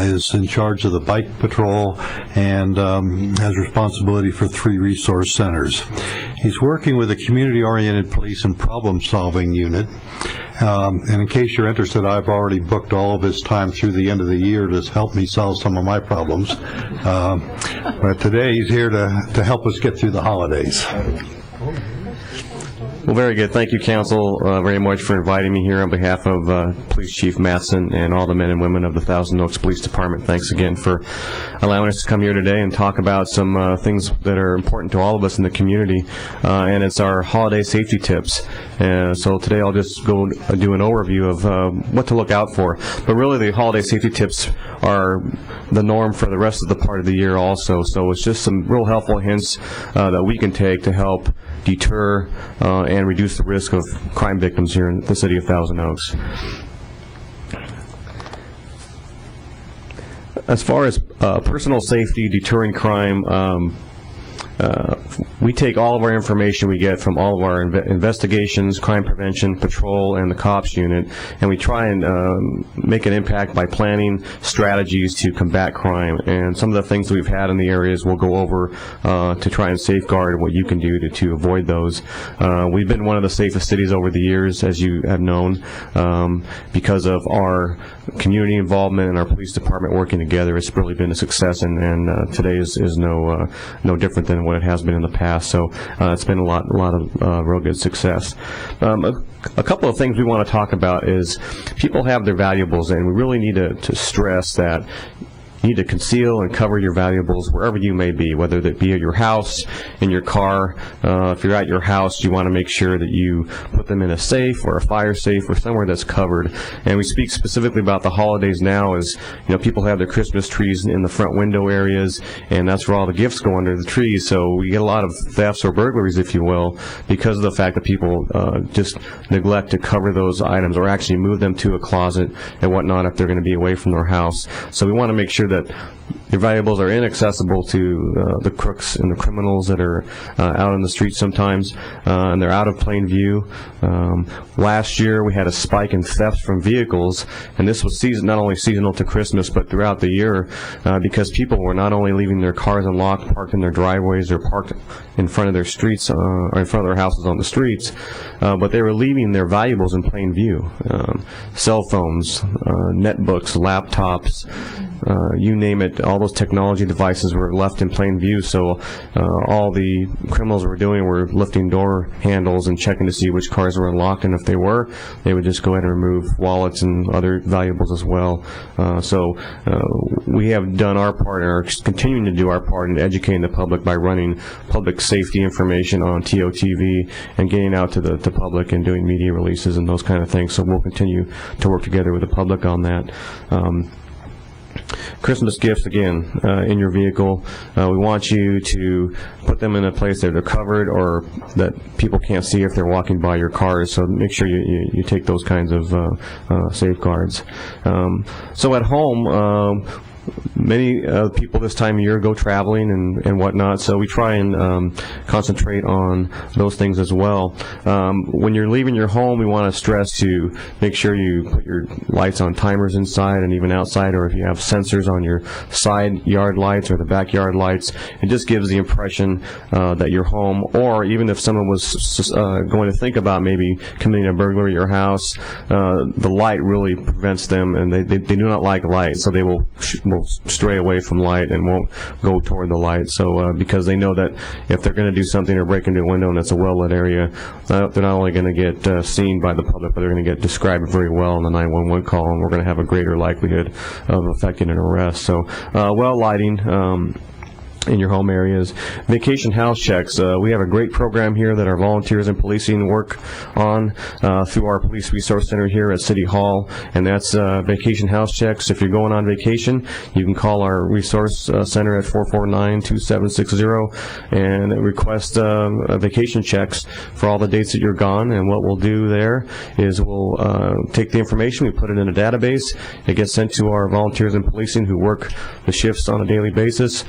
is in charge of the bike patrol, and has responsibility for 3 resource centers. He's working with a community-oriented police and problem-solving unit. And in case you're interested, I've already booked all of his time through the end of the year to help me solve some of my problems. But today he's here to help us get through the holidays. Well, very good. Thank you, Council, very much for inviting me here on behalf of Police Chief Mattson and all the men and women of the Thousand Oaks Police Department. Thanks again for allowing us to come here today and talk about some things that are important to all of us in the community, and it's our holiday safety tips. So today I'll just go do an overview of what to look out for. But really the holiday safety tips are the norm for the rest of the part of the year also. So it's just some real helpful hints that we can take to help deter and reduce the risk of crime victims here in the city of Thousand Oaks. As far as personal safety, deterring crime, we take all of our information we get from all of our investigations, crime prevention, patrol, and the cops unit, and we try and make an impact by planning strategies to combat crime. And some of the things that we've had in the areas we'll go over to try and safeguard what you can do to avoid those. We've been one of the safest cities over the years, as you have known, because of our community involvement and our police department working together. It's really been a success, and today is no different than what it has been in the past. So it's been a lot of real good success. A couple of things we want to talk about is people have their valuables, and we really need to stress that you need to conceal and cover your valuables wherever you may be, whether that be at your house, in your car. If you're at your house, you want to make sure that you put them in a safe or a fire safe or somewhere that's covered. And we speak specifically about the holidays now as, people have their Christmas trees in the front window areas, and that's where all the gifts go under the trees. So we get a lot of thefts or burglaries, if you will, because of the fact that people just neglect to cover those items or actually move them to a closet and whatnot if they're going to be away from their house. So we want to make sure that your valuables are inaccessible to the crooks and the criminals that are out on the streets sometimes, and they're out of plain view. Last year we had a spike in thefts from vehicles, and this was not only seasonal to Christmas but throughout the year, because people were not only leaving their cars unlocked, parked in their driveways or parked in front of their streets or in front of their houses on the streets, but they were leaving their valuables in plain view. Cell phones, netbooks, laptops, you name it, all those technology devices were left in plain view. So all the criminals were doing were lifting door handles and checking to see which cars were unlocked, and if they were, they would just go ahead and remove wallets and other valuables as well. So we have done our part and are continuing to do our part in educating the public by running public safety information on TOTV and getting out to the public and doing media releases and those kind of things. So we'll continue to work together with the public on that. Christmas gifts, again, in your vehicle. We want you to put them in a place that they're covered or that people can't see if they're walking by your cars, so make sure you take those kinds of safeguards. So at home, many people this time of year go traveling and whatnot, so we try and concentrate on those things as well. When you're leaving your home, we want to stress to make sure you put your lights on timers inside and even outside, or if you have sensors on your side yard lights or the backyard lights, it just gives the impression that you're home. Or even if someone was going to think about maybe committing a burglary at your house, the light really prevents them, and they do not like light, so they will will stray away from light and won't go toward the light. So because they know that if they're going to do something or break into a window and it's a well-lit area, they're not only going to get seen by the public, but they're going to get described very well in the 911 call, and we're going to have a greater likelihood of effecting an arrest. So well lighting in your home areas. Vacation house checks. We have a great program here that our volunteers in policing work on through our police resource center here at City Hall, and that's vacation house checks. If you're going on vacation, you can call our resource center at 449-2760 and request vacation checks for all the dates that you're gone. And what we'll do there is we'll take the information, we put it in a database, it gets sent to our volunteers in policing who work the shifts on a daily basis.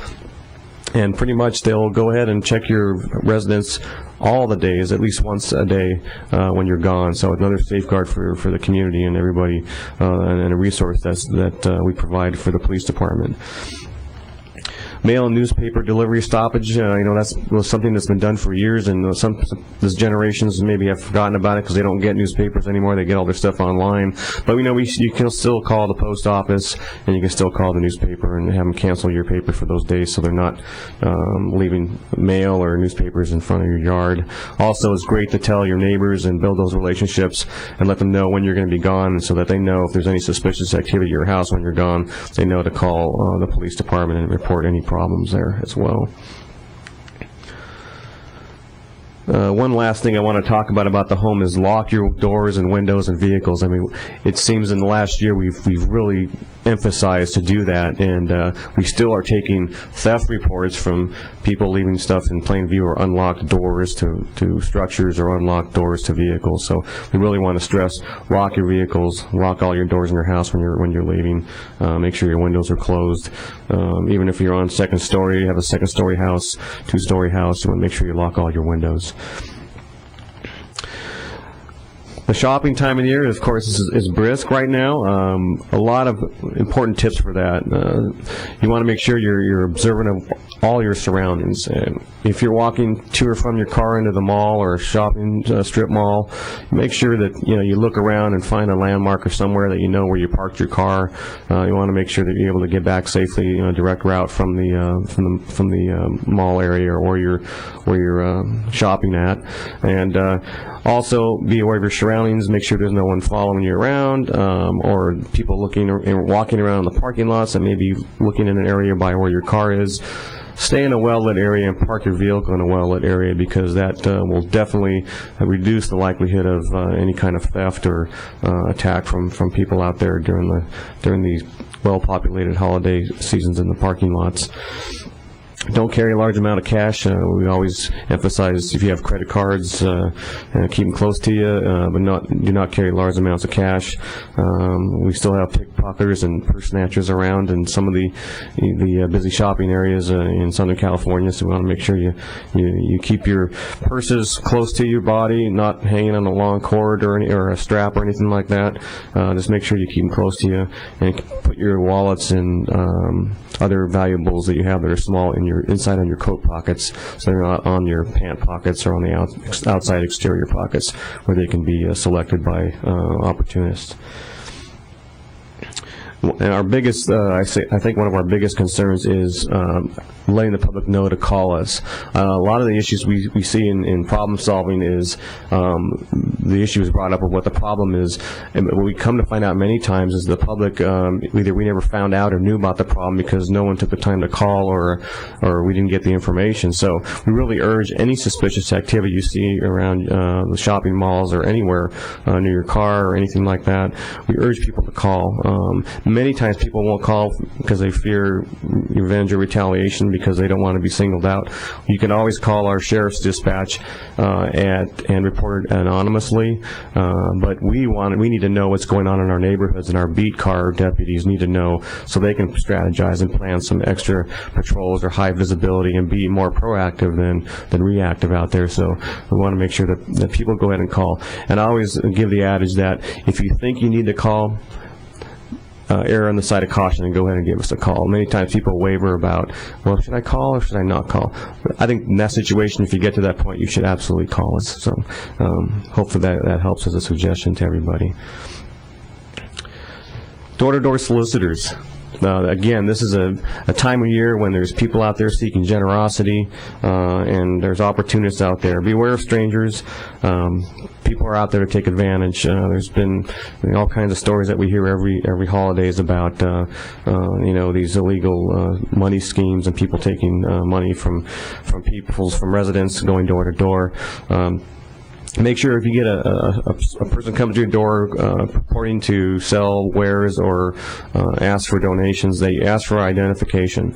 And pretty much they'll go ahead and check your residence all the days, at least once a day when you're gone. So another safeguard for the community and everybody, and a resource that we provide for the police department. Mail and newspaper delivery stoppage, that's something that's been done for years, and some these generations maybe have forgotten about it because they don't get newspapers anymore. They get all their stuff online. But you can still call the post office, and you can still call the newspaper and have them cancel your paper for those days, so they're not leaving mail or newspapers in front of your yard. Also, it's great to tell your neighbors and build those relationships and let them know when you're going to be gone, so that they know if there's any suspicious activity at your house when you're gone, they know to call the police department and report any problems there as well. One last thing I want to talk about the home is lock your doors and windows and vehicles. I mean, it seems in the last year we've really emphasized to do that, and we still are taking theft reports from people leaving stuff in plain view, or unlocked doors to structures, or unlocked doors to vehicles. So we really want to stress: lock your vehicles, lock all your doors in your house when you're leaving. Make sure your windows are closed. Even if you're on second story, you have a second story house, two-story house, you want to make sure you lock all your windows. The shopping time of the year, of course, is brisk right now. A lot of important tips for that. You want to make sure you're observant of all your surroundings. If you're walking to or from your car into the mall or a shopping strip mall, make sure that you look around and find a landmark or somewhere that you know where you parked your car. You want to make sure that you're able to get back safely, direct route from the mall area or where you're shopping at, and also be aware of your surroundings. Make sure there's no one following you around, or people looking and walking around in the parking lots and maybe looking in an area by where your car is. Stay in a well-lit area and park your vehicle in a well-lit area, because that will definitely reduce the likelihood of any kind of theft or attack from people out there during the well-populated holiday seasons in the parking lots. Don't carry a large amount of cash. We always emphasize, if you have credit cards, keep them close to you, but do not carry large amounts of cash. We still have pickpocketers and purse snatchers around in some of the busy shopping areas in Southern California, so we want to make sure you keep your purses close to your body, not hanging on a long cord or a strap or anything like that. Just make sure you keep them close to you, and put your wallets and other valuables that you have that are small inside on your coat pockets, so they're not on your pant pockets or on the outside exterior pockets where they can be selected by opportunists. And our biggest, I think one of our biggest concerns is letting the public know to call us. A lot of the issues we see in problem solving is the issue is brought up of what the problem is, and what we come to find out many times is the public either we never found out or knew about the problem because no one took the time to call, or we didn't get the information. So we really urge any suspicious activity you see around the shopping malls or anywhere near your car or anything like that, we urge people to call. Many times people won't call because they fear revenge or retaliation, because they don't want to be singled out. You can always call our sheriff's dispatch and report it anonymously, but we need to know what's going on in our neighborhoods, and our beat car deputies need to know so they can strategize and plan some extra patrols or high visibility and be more proactive than reactive out there. So we want to make sure that people go ahead and call. And I always give the adage that if you think you need to call, err on the side of caution and go ahead and give us a call. Many times people waver about, well, should I call or should I not call? I think in that situation, if you get to that point, you should absolutely call us. So hopefully that helps as a suggestion to everybody. Door-to-door solicitors. Again, this is a time of year when there's people out there seeking generosity, and there's opportunists out there. Beware of strangers. People are out there to take advantage. There's been all kinds of stories that we hear every holidays about these illegal money schemes and people taking money from residents going door to door. Make sure if you get a person comes to your door purporting to sell wares or ask for donations, they ask for identification.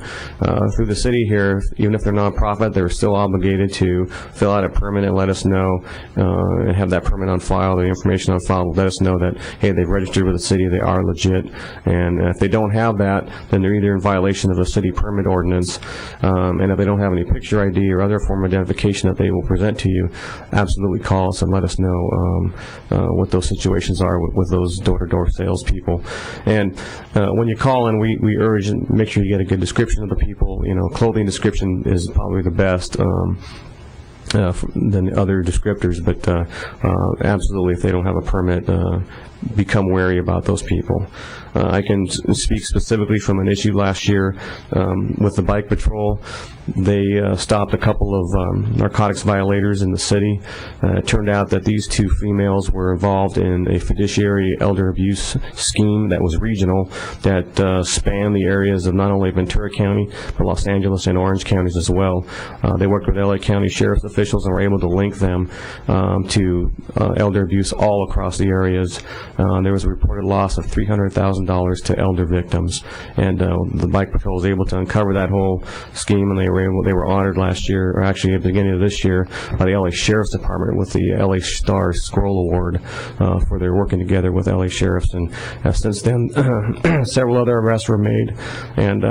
Through the city here, even if they're nonprofit, they're still obligated to fill out a permit and let us know, and have that permit on file, the information on file, let us know that, hey, they've registered with the city, they are legit. And if they don't have that, then they're either in violation of the city permit ordinance, and if they don't have any picture ID or other form of identification that they will present to you, absolutely call and let us know what those situations are with those door-to-door salespeople. And when you call in, we urge and make sure you get a good description of the people. Clothing description is probably the best than other descriptors, but absolutely, if they don't have a permit, become wary about those people. I can speak specifically from an issue last year with the bike patrol. They stopped a couple of narcotics violators in the city. It turned out that these two females were involved in a fiduciary elder abuse scheme that was regional, that spanned the areas of not only Ventura County, but Los Angeles and Orange counties as well. They worked with LA County Sheriff's officials and were able to link them to elder abuse all across the areas. There was a reported loss of $300,000 to elder victims, and the Bike Patrol was able to uncover that whole scheme, and they were honored last year, or actually at the beginning of this year, by the LA Sheriff's Department with the LA Star Scroll Award for their working together with LA Sheriffs. And since then, several other arrests were made, and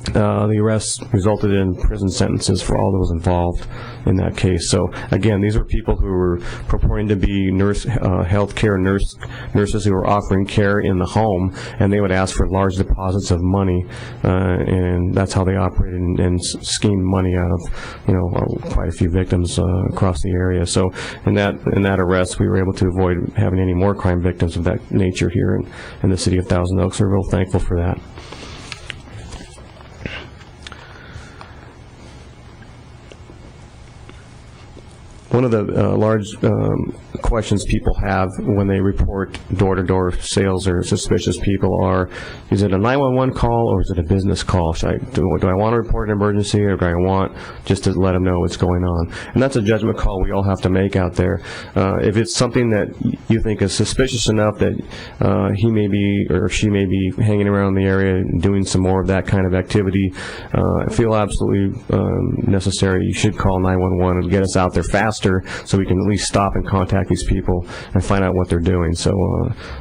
the arrests resulted in prison sentences for all those involved in that case. So again, these were people who were purporting to be healthcare nurses who were offering care in the home, and they would ask for large deposits of money, and that's how they operated and schemed money out of quite a few victims across the area. So in that arrest, we were able to avoid having any more crime victims of that nature here in the city of Thousand Oaks. We're real thankful for that. One of the large questions people have when they report door-to-door sales or suspicious people are, is it a 911 call or is it a business call? Do I want to report an emergency, or do I want just to let them know what's going on? And that's a judgment call we all have to make out there. If it's something that you think is suspicious enough that he may be or she may be hanging around the area doing some more of that kind of activity, I feel absolutely necessary. You should call 911 and get us out there faster, so we can at least stop and contact these people and find out what they're doing. So,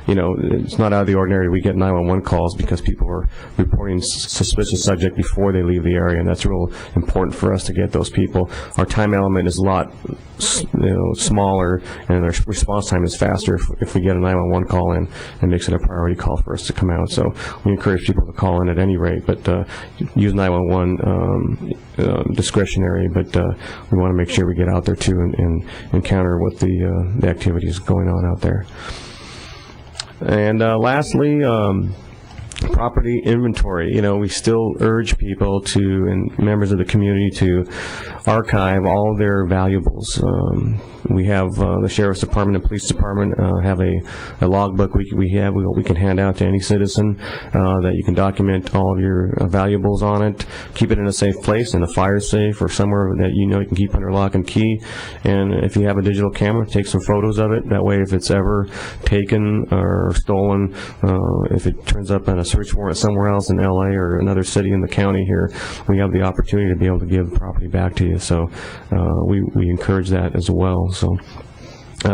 it's not out of the ordinary. We get 911 calls because people are reporting suspicious subject before they leave the area, and that's real important for us to get those people. Our time element is a lot smaller, and our response time is faster if we get a 911 call in, and makes it a priority call for us to come out. So we encourage people to call in at any rate, but use 911 discretionary, but we want to make sure we get out there too and encounter what the activities going on out there. And lastly, property inventory. We still urge people and members of the community to archive all of their valuables. We have the Sheriff's Department and Police Department have a logbook we can hand out to any citizen that you can document all of your valuables on it. Keep it in a safe place, in a fire safe or somewhere that you can keep under lock and key. And if you have a digital camera, take some photos of it. That way, if it's ever taken or stolen, if it turns up on a search warrant somewhere else in LA or another city in the county here, we have the opportunity to be able to give property back to you. So we encourage that as well. So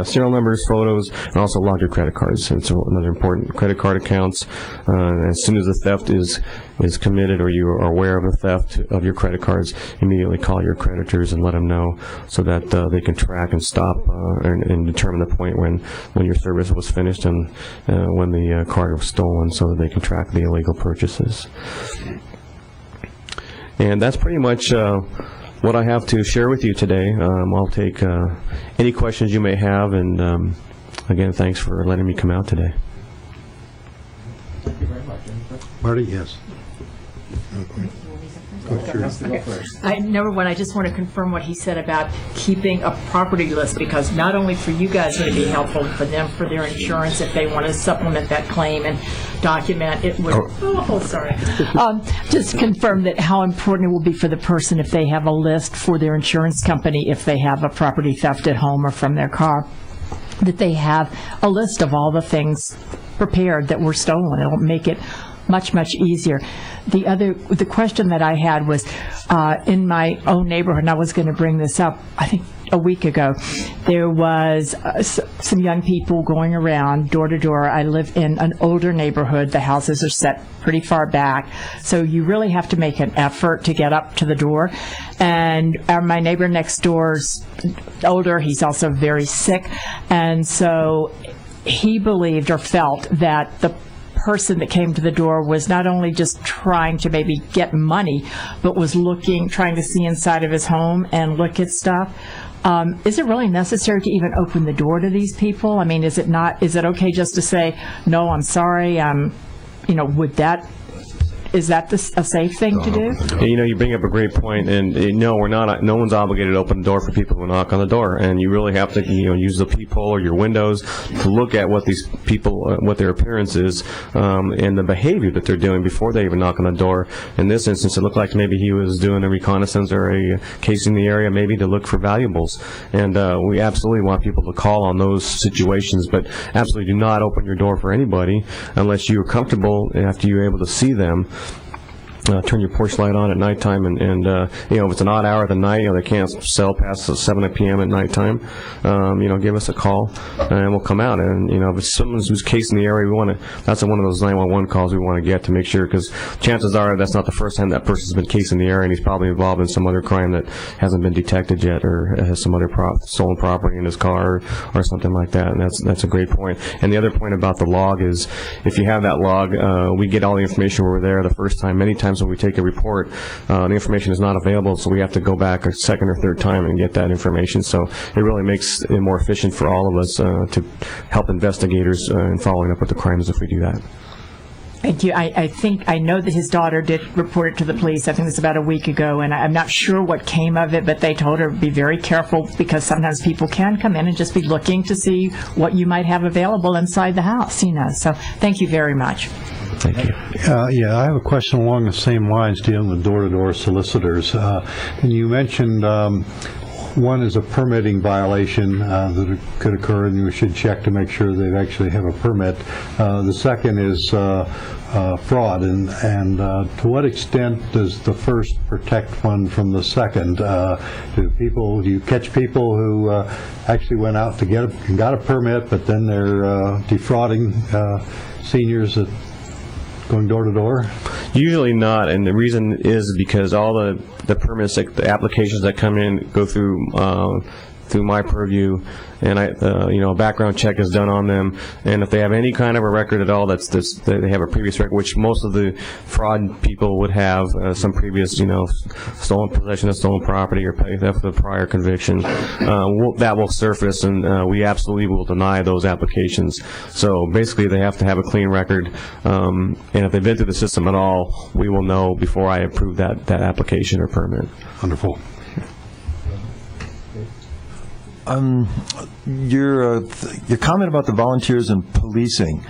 serial numbers, photos, and also log your credit cards. It's another important credit card accounts. As soon as the theft is committed, or you are aware of the theft of your credit cards, immediately call your creditors and let them know, so that they can track and stop and determine the point when your service was finished and when the card was stolen, so that they can track the illegal purchases. And that's pretty much what I have to share with you today. I'll take any questions you may have, and again, thanks for letting me come out today. Thank you very much. Marty, yes. Number one, I just want to confirm what he said about keeping a property list, because not only for you guys would it be helpful, for them, for their insurance, if they want to supplement that claim and document it would. Sorry. Just confirm that how important it will be for the person if they have a list for their insurance company, if they have a property theft at home or from their car, that they have a list of all the things prepared that were stolen. It'll make it much, much easier. The question that I had was, in my own neighborhood, and I was going to bring this up, I think a week ago, there was some young people going around door to door. I live in an older neighborhood. The houses are set pretty far back, so you really have to make an effort to get up to the door. And my neighbor next door's older. He's also very sick, and so he believed or felt that the person that came to the door was not only just trying to maybe get money, but was trying to see inside of his home and look at stuff. Is it really necessary to even open the door to these people? I mean, is it okay just to say, no, I'm sorry, is that a safe thing to do? You bring up a great point, and no one's obligated to open the door for people who knock on the door, and you really have to use the peephole or your windows to look at what these people, what their appearance is, and the behavior that they're doing before they even knock on the door. In this instance, it looked like maybe he was doing a reconnaissance or a casing the area, maybe to look for valuables, and we absolutely want people to call on those situations, but absolutely do not open your door for anybody unless you're comfortable after you're able to see them. Turn your porch light on at nighttime, and if it's an odd hour of the night, they can't sell past 7 p.m. at nighttime, give us a call, and we'll come out. And, if it's someone who's casing the area, that's one of those 911 calls we want to get to make sure, because chances are that's not the first time that person's been casing the area, and he's probably involved in some other crime that hasn't been detected yet, or has some other stolen property in his car or something like that. And that's a great point. And the other point about the log is, if you have that log, we get all the information when we're there the first time. Many times when we take a report, the information is not available, so we have to go back a second or third time and get that information. So it really makes it more efficient for all of us to help investigators in following up with the crimes if we do that. Thank you. I know that his daughter did report it to the police. I think it was about a week ago, and I'm not sure what came of it, but they told her to be very careful, because sometimes people can come in and just be looking to see what you might have available inside the house. So thank you very much. Thank you. I have a question along the same lines dealing with door-to-door solicitors. And you mentioned one is a permitting violation that could occur, and you should check to make sure they actually have a permit. The second is fraud, and to what extent does the first protect one from the second? Do you catch people who actually went out to got a permit, but then they're defrauding seniors that going door to door? Usually not, and the reason is because all the permits, the applications that come in go through my purview, and a background check is done on them, and if they have any kind of a record at all, they have a previous record, which most of the fraud people would have some previous, stolen possession of stolen property or petty theft with a prior conviction. That will surface, and we absolutely will deny those applications. So basically, they have to have a clean record, and if they've been through the system at all, we will know before I approve that application or permit. Wonderful. Your comment about the volunteers in policing,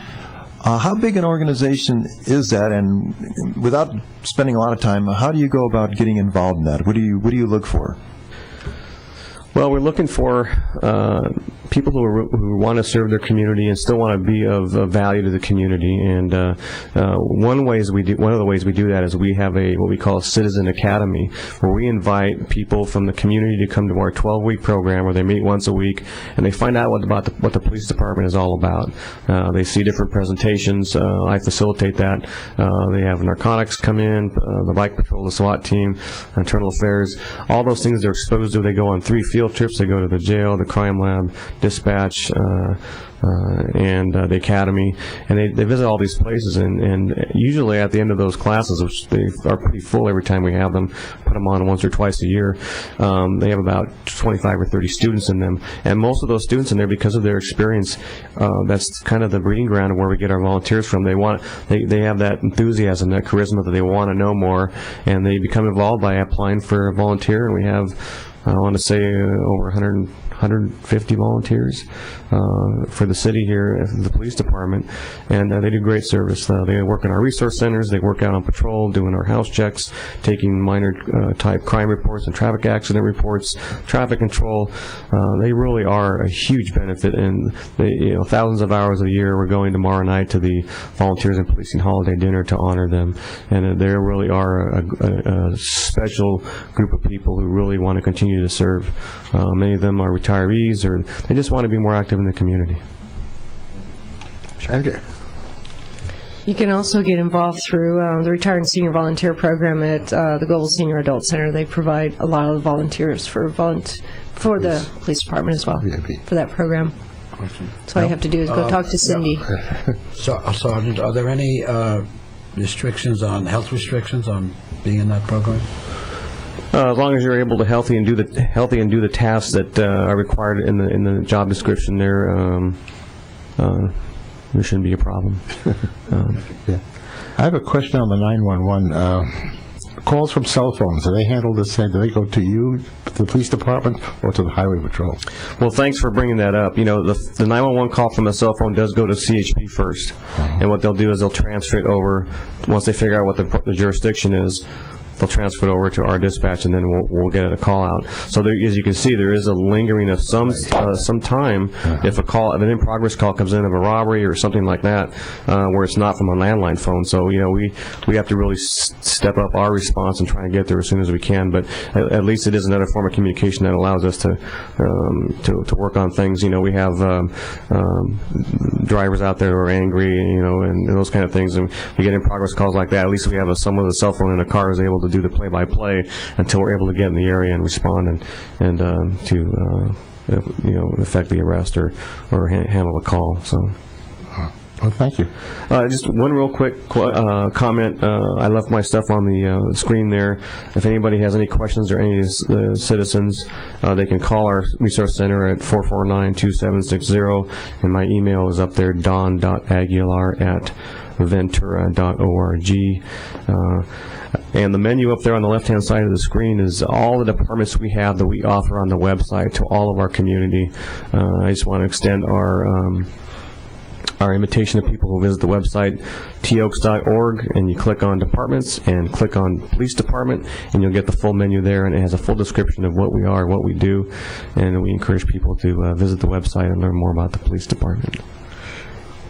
how big an organization is that, and without spending a lot of time, how do you go about getting involved in that? What do you look for? Well, we're looking for people who want to serve their community and still want to be of value to the community. And one of the ways we do that is we have what we call a citizen academy, where we invite people from the community to come to our 12-week program, where they meet once a week and they find out what the police department is all about. They see different presentations. I facilitate that. They have narcotics come in, the bike patrol, the SWAT team, internal affairs, all those things they're exposed to. They go on 3 field field trips. They go to the jail, the crime lab, dispatch, and the academy, and they visit all these places, and usually at the end of those classes, which they are pretty full every time we have them, put them on once or twice a year, they have about 25 or 30 students in them, and most of those students in there, because of their experience, that's kind of the breeding ground of where we get our volunteers from. They have that enthusiasm, that charisma that they want to know more, and they become involved by applying for a volunteer, and we have, I want to say, over 150 volunteers for the city here, the police department, and they do great service. They work in our resource centers, they work out on patrol, doing our house checks, taking minor type crime reports and traffic accident reports, traffic control. They really are a huge benefit, and thousands of hours a year. We're going tomorrow night to the Volunteers in Policing Holiday Dinner to honor them, and they really are a special group of people who really want to continue to serve. Many of them are retirees, or they just want to be more active in the community. You can also get involved through the Retired Senior Volunteer Program at the Global Senior Adult Center. They provide a lot of volunteers for the police department as well for that program. So all you have to do is go talk to Cindy. Sergeant, are there any health restrictions on being in that program? As long as you're able to healthy and do the tasks that are required in the job description, there shouldn't be a problem. I have a question on the 911. Calls from cell phones, are they handled the same? Do they go to you, to the police department, or to the highway patrol? Well, thanks for bringing that up. The 911 call from a cell phone does go to CHP first, and what they'll do is they'll transfer it over. Once they figure out what the jurisdiction is, they'll transfer it over to our dispatch, and then we'll get a call out. So there, as you can see, there is a lingering of some time if an in-progress call comes in of a robbery or something like that, where it's not from a landline phone. So we have to really step up our response and try and get there as soon as we can. But at least it is another form of communication that allows us to work on things. We have drivers out there who are angry, and those kind of things. And we get in-progress calls like that. At least we have someone with a cell phone in the car is able to do the play-by-play until we're able to get in the area and respond and to effect the arrest or handle the call. So. Well, thank you. Just one real quick comment. I left my stuff on the screen there. If anybody has any questions or any citizens, they can call our resource center at 449-2760, and my email is up there, don.aguilar@ventura.org. And the menu up there on the left-hand side of the screen is all the departments we have that we offer on the website to all of our community. I just want to extend our invitation to people who visit the website, toaks.org, and you click on departments and click on police department, and you'll get the full menu there, and it has a full description of what we are, what we do, and we encourage people to visit the website and learn more about the police department.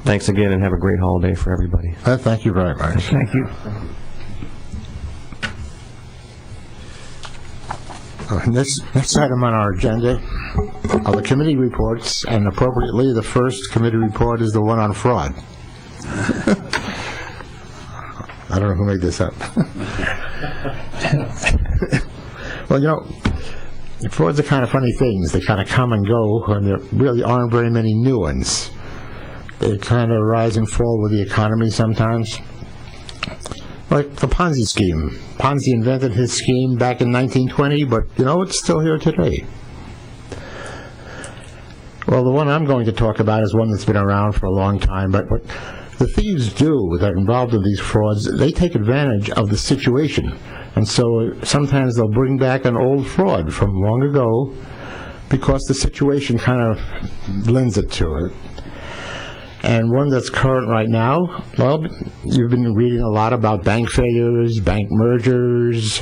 Thanks again, and have a great holiday for everybody. Thank you very much. Thank you. Next item on our agenda are the committee reports, and appropriately, the first committee report is the one on fraud. I don't know who made this up. Well, fraud's are kind of funny things. They kind of come and go, and there really aren't very many new ones. They kind of rise and fall with the economy sometimes. Like the Ponzi scheme. Ponzi invented his scheme back in 1920, but, it's still here today. Well, the one I'm going to talk about is one that's been around for a long time, but what the thieves do that are involved in these frauds, they take advantage of the situation. And so sometimes they'll bring back an old fraud from long ago because the situation kind of lends it to it. And one that's current right now, well, you've been reading a lot about bank failures, bank mergers.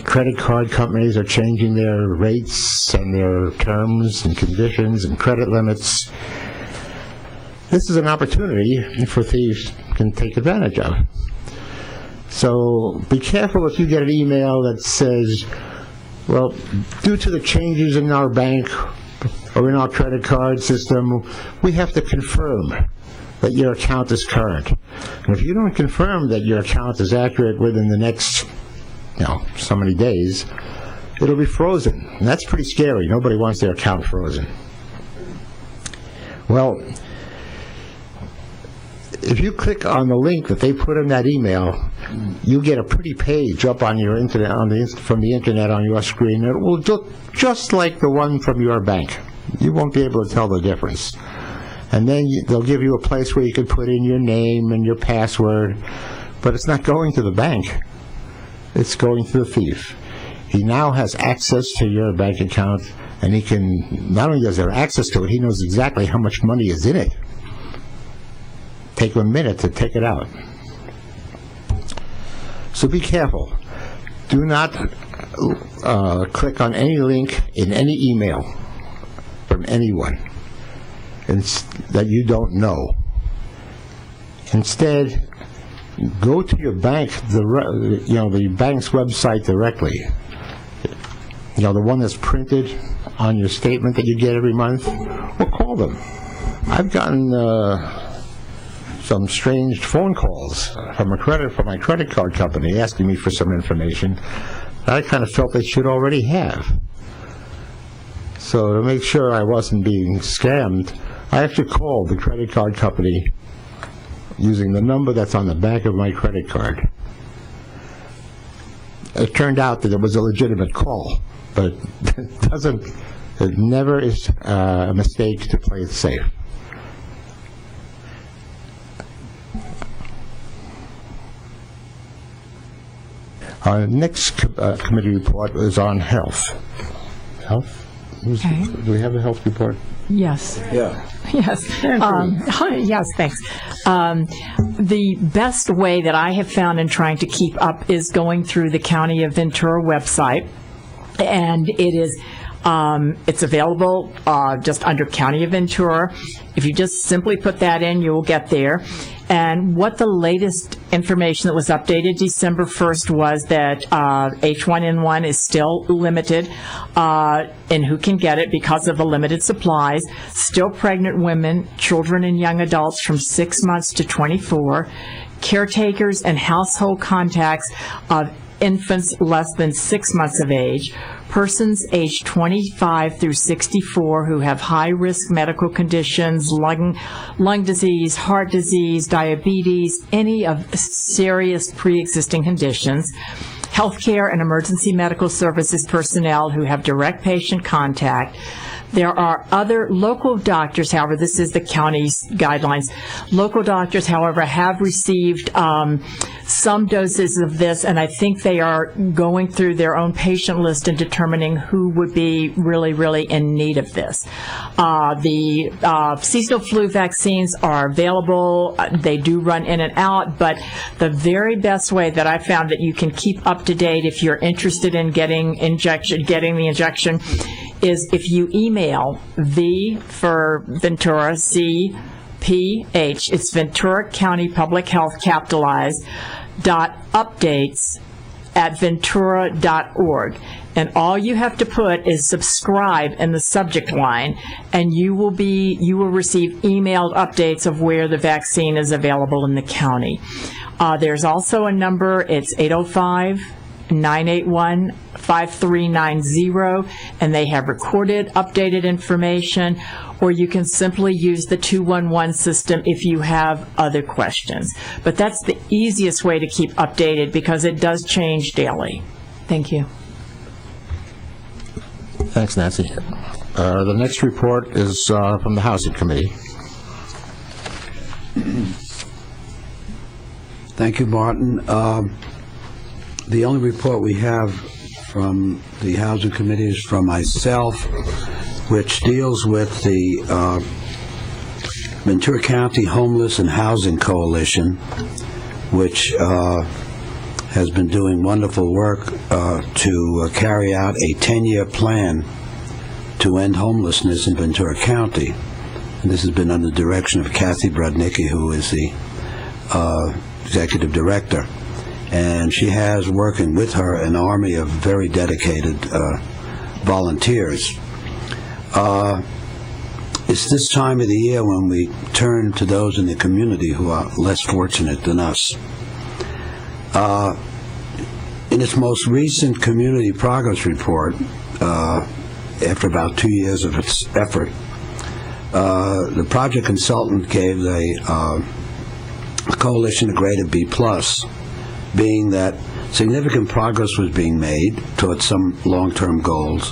Credit card companies are changing their rates and their terms and conditions and credit limits. This is an opportunity for thieves can take advantage of. So be careful if you get an email that says, well, due to the changes in our bank or in our credit card system, we have to confirm that your account is current. And if you don't confirm that your account is accurate within the next, so many days, it'll be frozen. And that's pretty scary. Nobody wants their account frozen. Well, if you click on the link that they put in that email, you get a pretty page up on your internet, from the internet on your screen. It will look just like the one from your bank. You won't be able to tell the difference. And then they'll give you a place where you can put in your name and your password, but it's not going to the bank. It's going to the thief. He now has access to your bank account, and he can, not only does he have access to it, he knows exactly how much money is in it. Take him a minute to take it out. So be careful. Do not click on any link in any email from anyone that you don't know. Instead, go to your bank, the bank's website directly. The one that's printed on your statement that you get every month, or call them. I've gotten some strange phone calls from my credit card company asking me for some information that I kind of felt they should already have. So to make sure I wasn't being scammed, I actually called the credit card company using the number that's on the back of my credit card. It turned out that it was a legitimate call, but it never is a mistake to play it safe. Our next committee report is on health. Health? Okay. Do we have a health report? Yes. Yeah. Yes. Yes, thanks. The best way that I have found in trying to keep up is going through the County of Ventura website, and it's available just under County of Ventura. If you just simply put that in, you will get there. And what the latest information that was updated December 1st was that H1N1 is still limited in who can get it because of the limited supplies. Still pregnant women, children and young adults from 6 months to 24, caretakers and household contacts of infants less than 6 months of age, persons aged 25 through 64 who have high-risk medical conditions, lung disease, heart disease, diabetes, any of serious pre-existing conditions, healthcare and emergency medical services personnel who have direct patient contact. There are other local doctors, however, this is the county's guidelines. Local doctors, however, have received some doses of this, and I think they are going through their own patient list and determining who would be really, really in need of this. The seasonal flu vaccines are available. They do run in and out, but the very best way that I found that you can keep up to date if you're interested in getting the injection is if you email V for Ventura, CPH, it's Ventura County Public Health capitalized, .updates@ventura.org. And all you have to put is subscribe in the subject line, and you will receive emailed updates of where the vaccine is available in the county. There's also a number, it's 805-981-5390, and they have recorded, updated information, or you can simply use the 211 system if you have other questions. But that's the easiest way to keep updated because it does change daily. Thank you. Thanks, Nancy. The next report is from the Housing Committee. Thank you, Martin. The only report we have from the Housing Committee is from myself, which deals with the Ventura County Homeless and Housing Coalition, which has been doing wonderful work to carry out a 10-year plan to end homelessness in Ventura County. And this has been under the direction of Kathy Brudnicki, who is the executive director. And she has working with her an army of very dedicated volunteers. It's this time of the year when we turn to those in the community who are less fortunate than us. in its most recent community progress report, after about 2 years of its effort, the project consultant gave the coalition a grade of B+, being that significant progress was being made towards some long-term goals,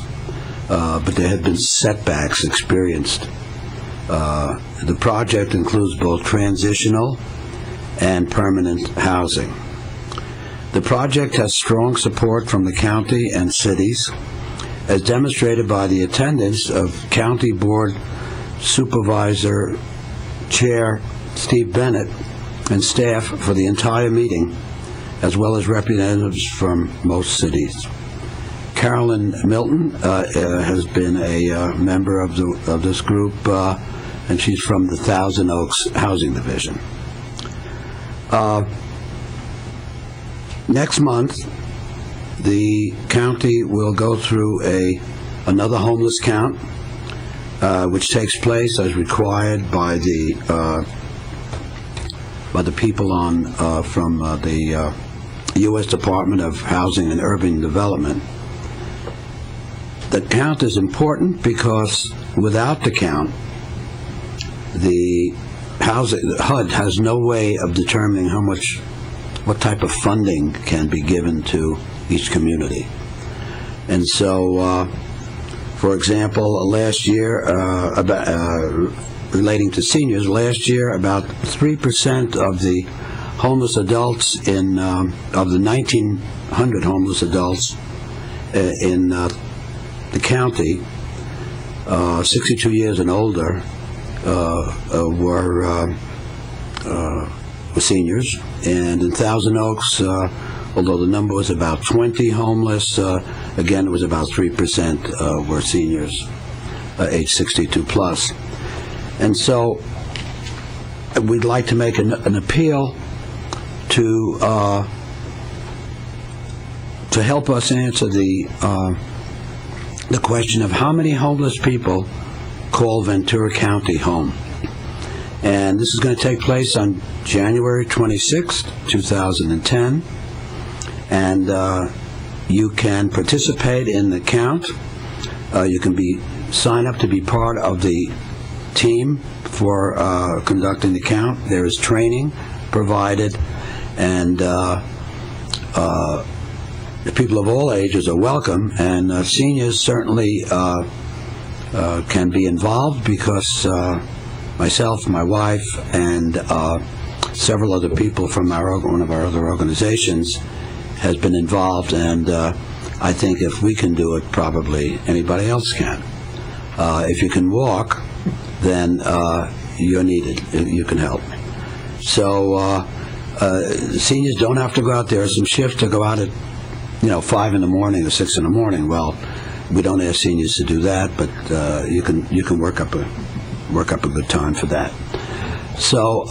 but there had been setbacks experienced. The project includes both transitional and permanent housing. The project has strong support from the county and cities, as demonstrated by the attendance of County Board Supervisor Chair Steve Bennett and staff for the entire meeting, as well as representatives from most cities. Carolyn Milton has been a member of this group, and she's from the Thousand Oaks Housing Division. Next month, the county will go through another homeless count, which takes place as required by the people from the U.S. Department of Housing and Urban Development. The count is important because without the count, the HUD has no way of determining what type of funding can be given to each community. And so, for example, last year, relating to seniors, last year about 3% of the homeless adults of the 1,900 homeless adults in the county, 62 years and older, were seniors. And in Thousand Oaks, although the number was about 20 homeless, again it was about 3% were seniors, age 62 plus. And so we'd like to make an appeal to help us answer the question of how many homeless people call Ventura County home. And this is going to take place on January 26th, 2010. And you can participate in the count. You can sign up to be part of the team for conducting the count. There is training provided, and the people of all ages are welcome, and seniors certainly can be involved because myself, my wife, and several other people from one of our other organizations has been involved, and I think if we can do it, probably anybody else can. If you can walk, then you're needed. You can help. So seniors don't have to go out. There are some shifts to go out at 5 in the morning or 6 in the morning. Well, we don't ask seniors to do that, but you can work up a good time for that. So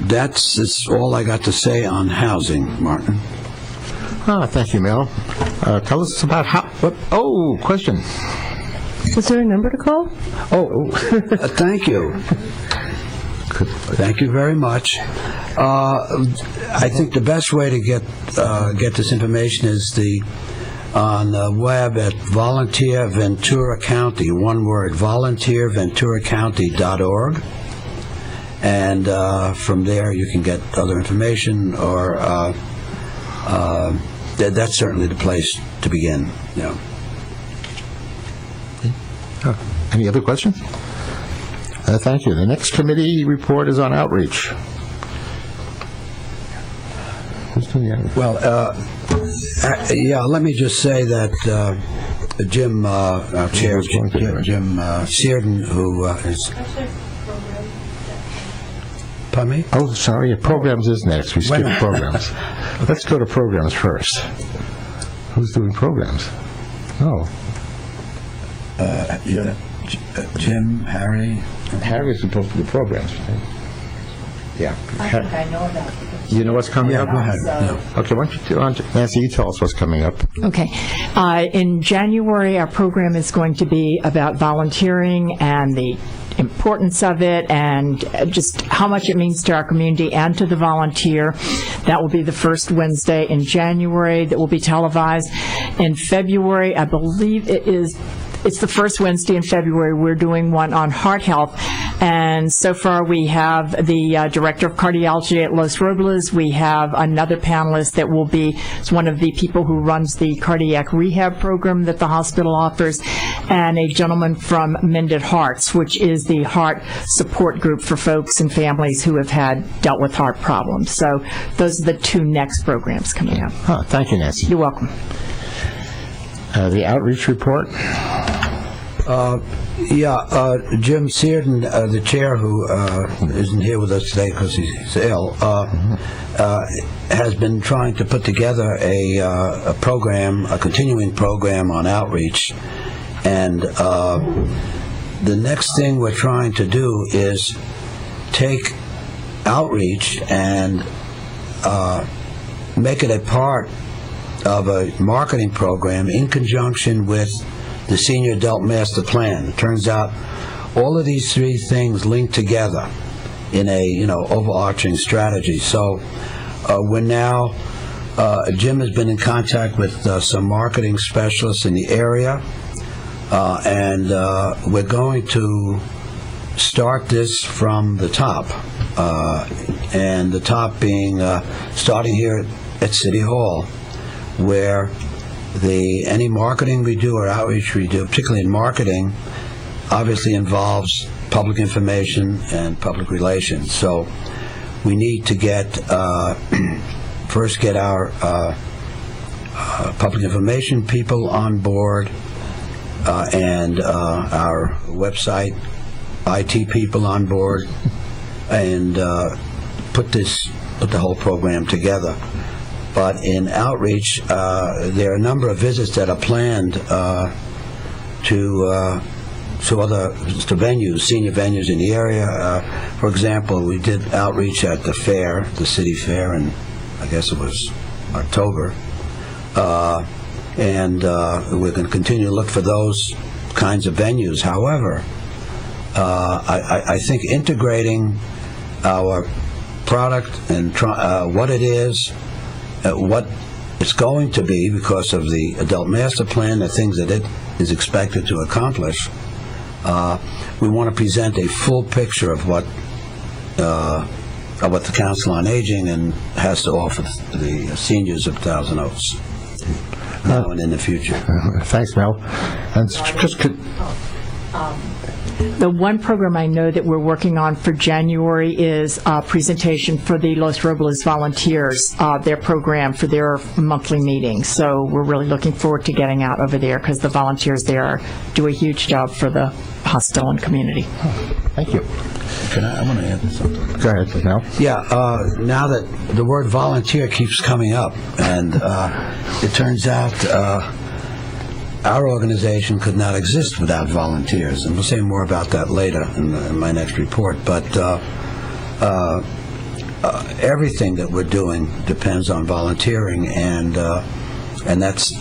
that's all I got to say on housing, Martin. Thank you, Mel. Tell us about question. Was there a number to call? Thank you. Thank you very much. I think the best way to get this information is on the web at Volunteer Ventura County, one word, volunteerventuracounty.org. And from there you can get other information, or that's certainly the place to begin. Yeah. Any other questions? Thank you. The next committee report is on outreach. Who's doing the outreach? Well, let me just say that Jim, our chair, Jim Searden, who is... Pardon me? Oh, sorry. Programs is next. We skipped programs. Let's go to programs first. Who's doing programs? Oh. Jim, Harry. Harry's supposed to do programs, right? Yeah. I think I know about it because You know what's coming up? Go ahead. Yeah. Okay, why don't you, Nancy, you tell us what's coming up. Okay. In January, our program is going to be about volunteering and the importance of it and just how much it means to our community and to the volunteer. That will be the first Wednesday in January that will be televised. In February, I believe it's the first Wednesday in February, we're doing one on heart health. And so far we have the director of cardiology at Los Robles. We have another panelist that will be one of the people who runs the cardiac rehab program that the hospital offers, and a gentleman from Mended Hearts, which is the heart support group for folks and families who have dealt with heart problems. So those are the two next programs coming up. Thank you, Nancy. You're welcome. The outreach report? Jim Searden, the chair, who isn't here with us today because he's ill, has been trying to put together a program, a continuing program on outreach. And the next thing we're trying to do is take outreach and make it a part of a marketing program in conjunction with the Senior Adult Master Plan. It turns out all of these three things link together in a overarching strategy. So we're now, Jim has been in contact with some marketing specialists in the area, and we're going to start this from the top, and the top being starting here at City Hall, where any marketing we do or outreach we do, particularly in marketing, obviously involves public information and public relations. So we need to first get our public information people on board, and our website IT people on board, and put the whole program together. But in outreach, there are a number of visits that are planned to venues, senior venues in the area. For example, we did outreach at the fair, the city fair, and I guess it was October. And we're going to continue to look for those kinds of venues. However, I think integrating our product and what it is, what it's going to be because of the adult master plan, the things that it is expected to accomplish, we want to present a full picture of what the Council on Aging and has to offer the seniors of Thousand Oaks now and in the future. Thanks, Mel. And The one program I know that we're working on for January is a presentation for the Los Robles volunteers, their program for their monthly meeting. So we're really looking forward to getting out over there because the volunteers there do a huge job for the hospital and community. Thank you. I want to add something. Go ahead, Mel. Yeah, now that the word volunteer keeps coming up, and it turns out our organization could not exist without volunteers, and we'll say more about that later in my next report. But everything that we're doing depends on volunteering, and that's,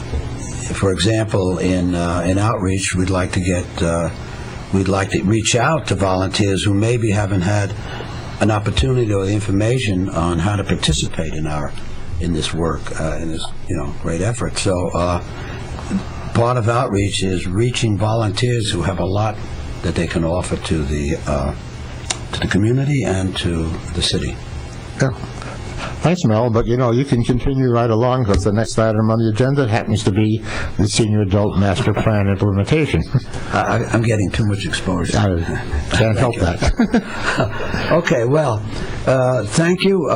for example, in outreach, we'd like to reach out to volunteers who maybe haven't had an opportunity or the information on how to participate in this work, in this great effort. So. Part of outreach is reaching volunteers who have a lot that they can offer to the community and to the city. Yeah. Thanks, Mel. But you can continue right along because the next item on the agenda happens to be the Senior Adult Master Plan implementation. I'm getting too much exposure. I can't help that. Okay. Well, thank you.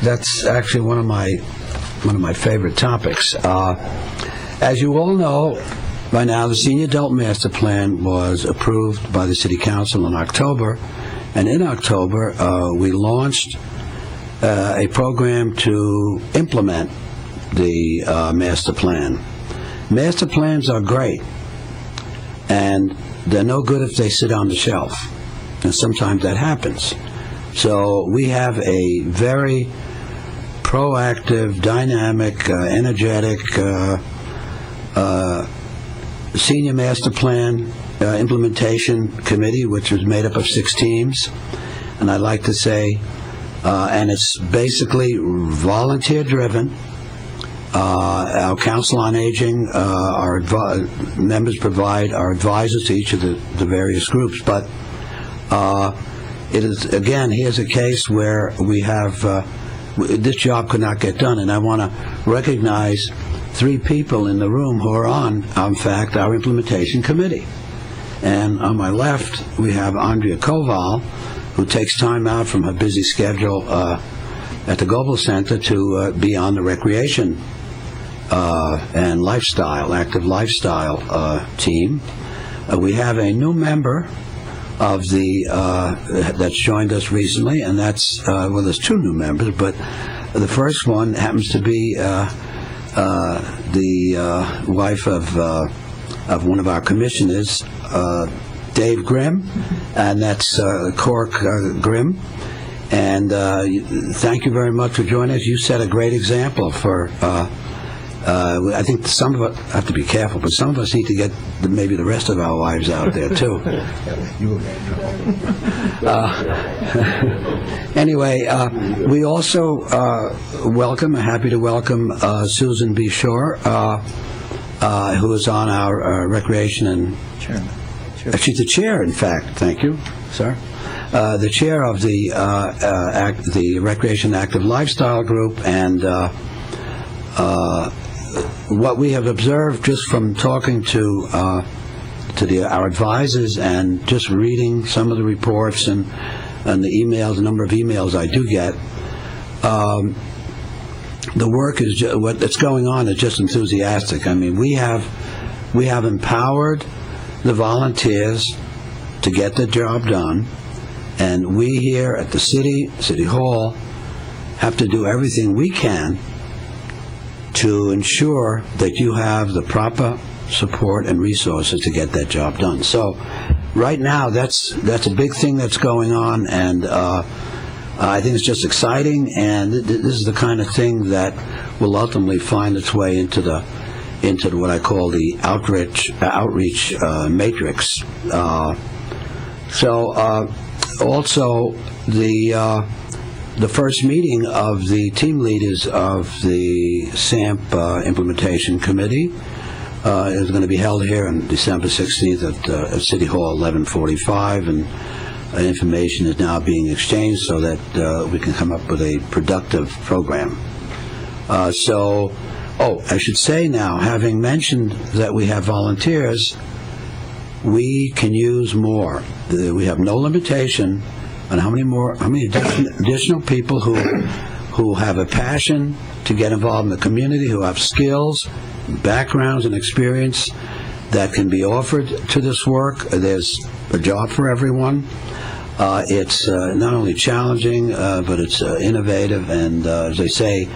That's actually one of my favorite topics. As you all know by now, the Senior Adult Master Plan was approved by the City Council in October, and in October we launched a program to implement the Master Plan. Master plans are great, and they're no good if they sit on the shelf, and sometimes that happens. So we have a very proactive, dynamic, energetic senior master plan implementation committee, which was made up of 6 teams. And I'd like to say, and it's basically volunteer-driven. Our Council on Aging, our members provide our advisors to each of the various groups. But it is, again, here's a case where we have, this job could not get done. And I want to recognize 3 people in the room who are on, in fact, our implementation committee. And on my left, we have Andrea Koval, who takes time out from her busy schedule at the Global Center to be on the recreation and lifestyle, active lifestyle team. We have a new member of the that's joined us recently, and that's well, there's 2 new members, but the first one happens to be the wife of one of our commissioners, Dave Grimm, and that's Cork Grimm. And thank you very much for joining us. You set a great example for. I think some of us have to be careful, but some of us need to get maybe the rest of our wives out there too. Anyway, we also happy to welcome Susan B. Shore, who is on our recreation and she's the chair, in fact. Thank you, sir. The chair of the Recreation Active Lifestyle Group, and what we have observed just from talking to our advisors and just reading some of the reports and the emails, the number of emails I do get, the work is what's going on is just enthusiastic. I mean, we have empowered the volunteers to get the job done, and we here at the City Hall have to do everything we can to ensure that you have the proper support and resources to get that job done. So right now, that's a big thing that's going on, and I think it's just exciting, and this is the kind of thing that will ultimately find its way into what I call the outreach matrix. Also the first meeting of the team leaders of the SAMP implementation committee is going to be held here on December 16th at City Hall, 11:45, and information is now being exchanged so that we can come up with a productive program. I should say now, having mentioned that we have volunteers, we can use more. We have no limitation on how many additional people who have a passion to get involved in the community, who have skills, backgrounds, and experience that can be offered to this work. There's a job for everyone. It's not only challenging, but it's innovative, and as they say,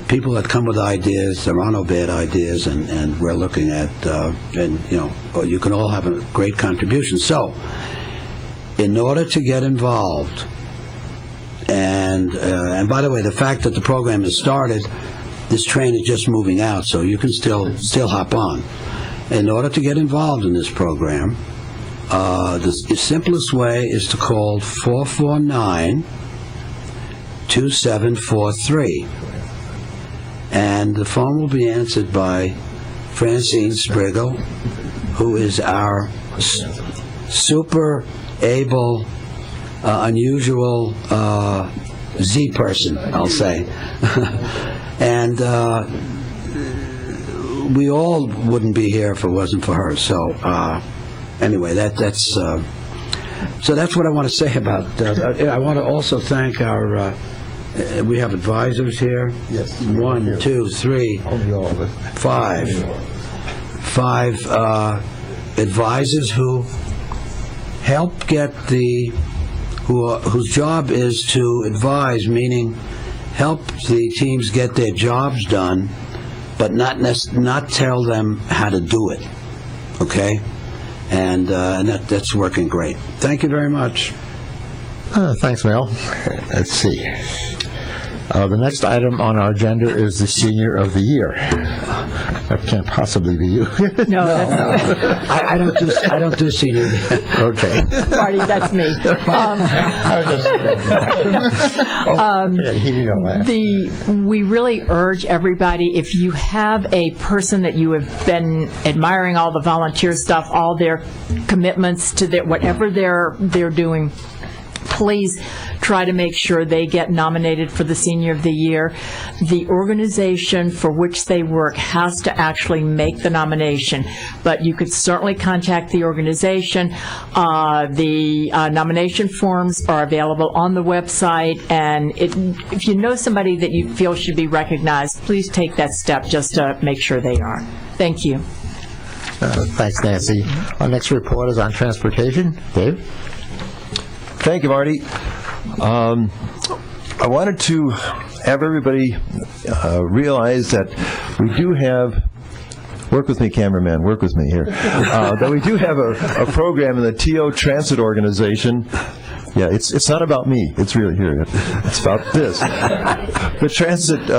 people that come with ideas, there are no bad ideas, and we're looking at, you can all have a great contribution. So, in order to get involved, and by the way, the fact that the program has started, this train is just moving out, so you can still hop on. In order to get involved in this program, the simplest way is to call 449-2743. And the phone will be answered by Francine Spriggle, who is our super able, unusual Z person, I'll say. And we all wouldn't be here if it wasn't for her. So anyway, that's so that's what I want to say about. I want to also thank our. We have advisors here. Yes. 1, 2, 3, 5 advisors who help get whose job is to advise, meaning help the teams get their jobs done, but not tell them how to do it. Okay, and that's working great. Thank you very much. Thanks, Mel. Let's see. The next item on our agenda is the Senior of the Year. That can't possibly be you. No, I don't do senior. Okay. Marty, that's me. We really urge everybody, if you have a person that you have been admiring all the volunteer stuff, all their commitments to whatever they're doing, please try to make sure they get nominated for the Senior of the Year. The organization for which they work has to actually make the nomination, but you could certainly contact the organization. The nomination forms are available on the website, and if you know somebody that you feel should be recognized, please take that step just to make sure they are. Thank you. Thanks, Nancy. Our next report is on transportation. Dave? Thank you, Marty. I wanted to have everybody realize that we do have, work with me, cameraman, work with me here, that we do have a program in the TO Transit Organization. Yeah, it's not about me. It's really here. It's about this. The Transit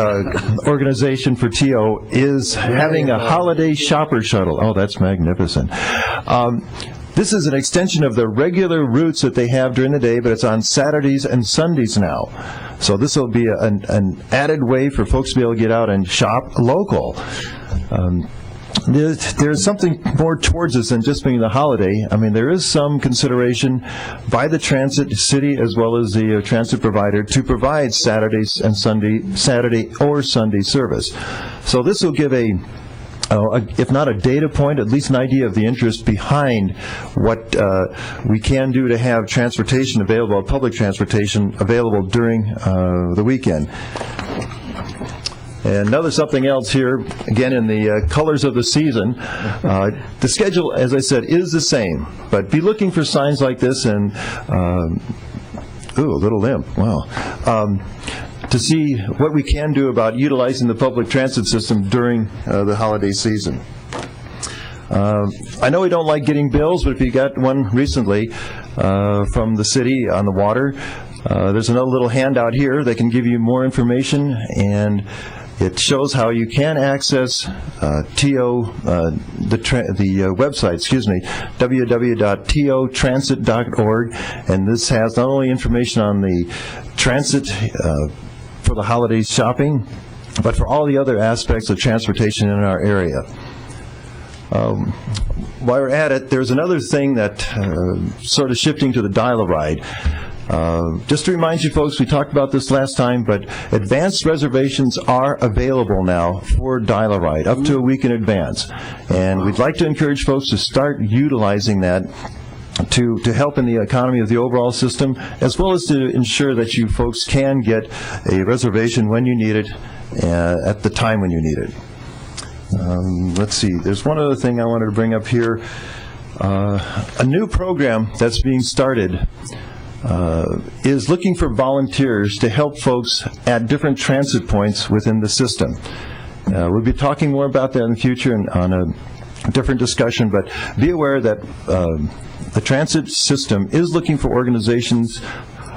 Organization for TO is having a holiday shopper shuttle. Oh, that's magnificent. This is an extension of the regular routes that they have during the day, but it's on Saturdays and Sundays now. So this will be an added way for folks to be able to get out and shop local. There's something more towards this than just being the holiday. I mean, there is some consideration by the transit city as well as the transit provider to provide Saturday or Sunday service. So this will give if not a data point, at least an idea of the interest behind what we can do to have transportation available, public transportation available during the weekend. And another something else here, again in the colors of the season, the schedule, as I said, is the same, but be looking for signs like this and, ooh, a little limp, wow. To see what we can do about utilizing the public transit system during the holiday season. I know we don't like getting bills, but if you got one recently from the city on the water, there's another little handout here that can give you more information, and it shows how you can access TO, the website, www.totransit.org, and this has not only information on the transit for the holiday shopping, but for all the other aspects of transportation in our area. While we're at it, there's another thing that sort of shifting to the dial-a-ride. Just to remind you folks, we talked about this last time, but advanced reservations are available now for dial-a-ride, up to a week in advance. And we'd like to encourage folks to start utilizing that to help in the economy of the overall system, as well as to ensure that you folks can get a reservation when you need it, at the time when you need it. Let's see, there's one other thing I wanted to bring up here. A new program that's being started is looking for volunteers to help folks at different transit points within the system. We'll be talking more about that in the future and on a different discussion, but be aware that the transit system is looking for organizations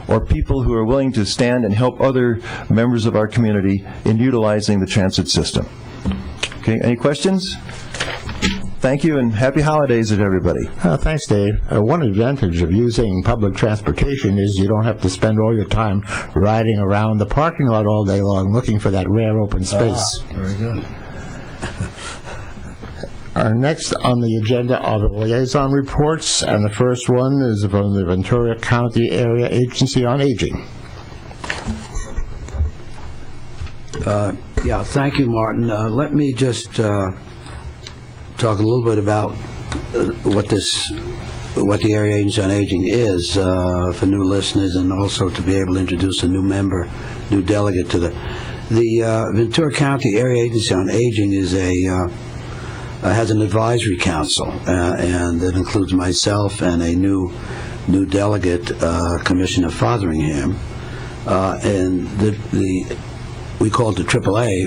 or people who are willing to stand and help other members of our community in utilizing the transit system. Okay, any questions? Thank you, and happy holidays to everybody. Thanks, Dave. One advantage of using public transportation is you don't have to spend all your time riding around the parking lot all day long looking for that rare open space. Very good. Next on the agenda are the liaison reports, and the first one is from the Ventura County Area Agency on Aging. Yeah, thank you, Martin. Let me just talk a little bit about what the Area Agency on Aging is for new listeners, and also to be able to introduce a new member, new delegate to the Ventura County Area Agency on Aging is has an advisory council, and that includes myself and a new delegate, Commissioner Fotheringham, and we call it the AAA.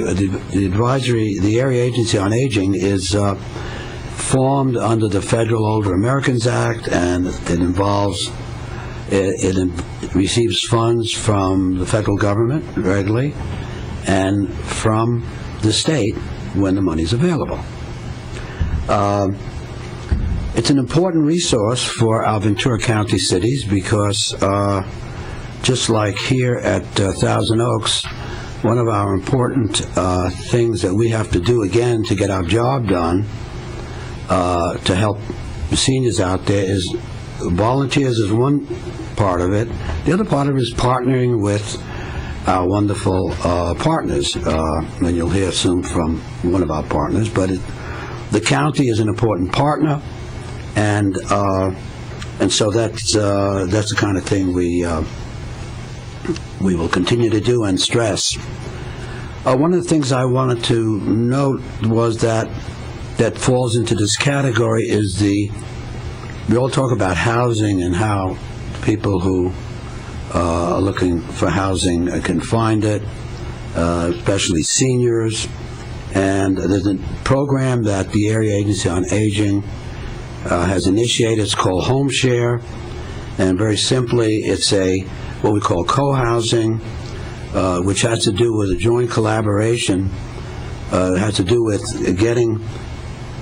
The Area Agency on Aging is formed under the Federal Older Americans Act, and it involves It receives funds from the federal government regularly and from the state when the money's available. It's an important resource for our Ventura County cities because just like here at Thousand Oaks, one of our important things that we have to do again to get our job done to help the seniors out there is volunteers is one part of it. The other part of it is partnering with our wonderful partners, and you'll hear soon from one of our partners, but the county is an important partner, and so that's the kind of thing we will continue to do and stress. One of the things I wanted to note was that falls into this category is we all talk about housing and how people who are looking for housing can find it, especially seniors. And there's a program that the Area Agency on Aging has initiated. It's called Home Share, and very simply, it's what we call co-housing, which has to do with a joint collaboration. It has to do with getting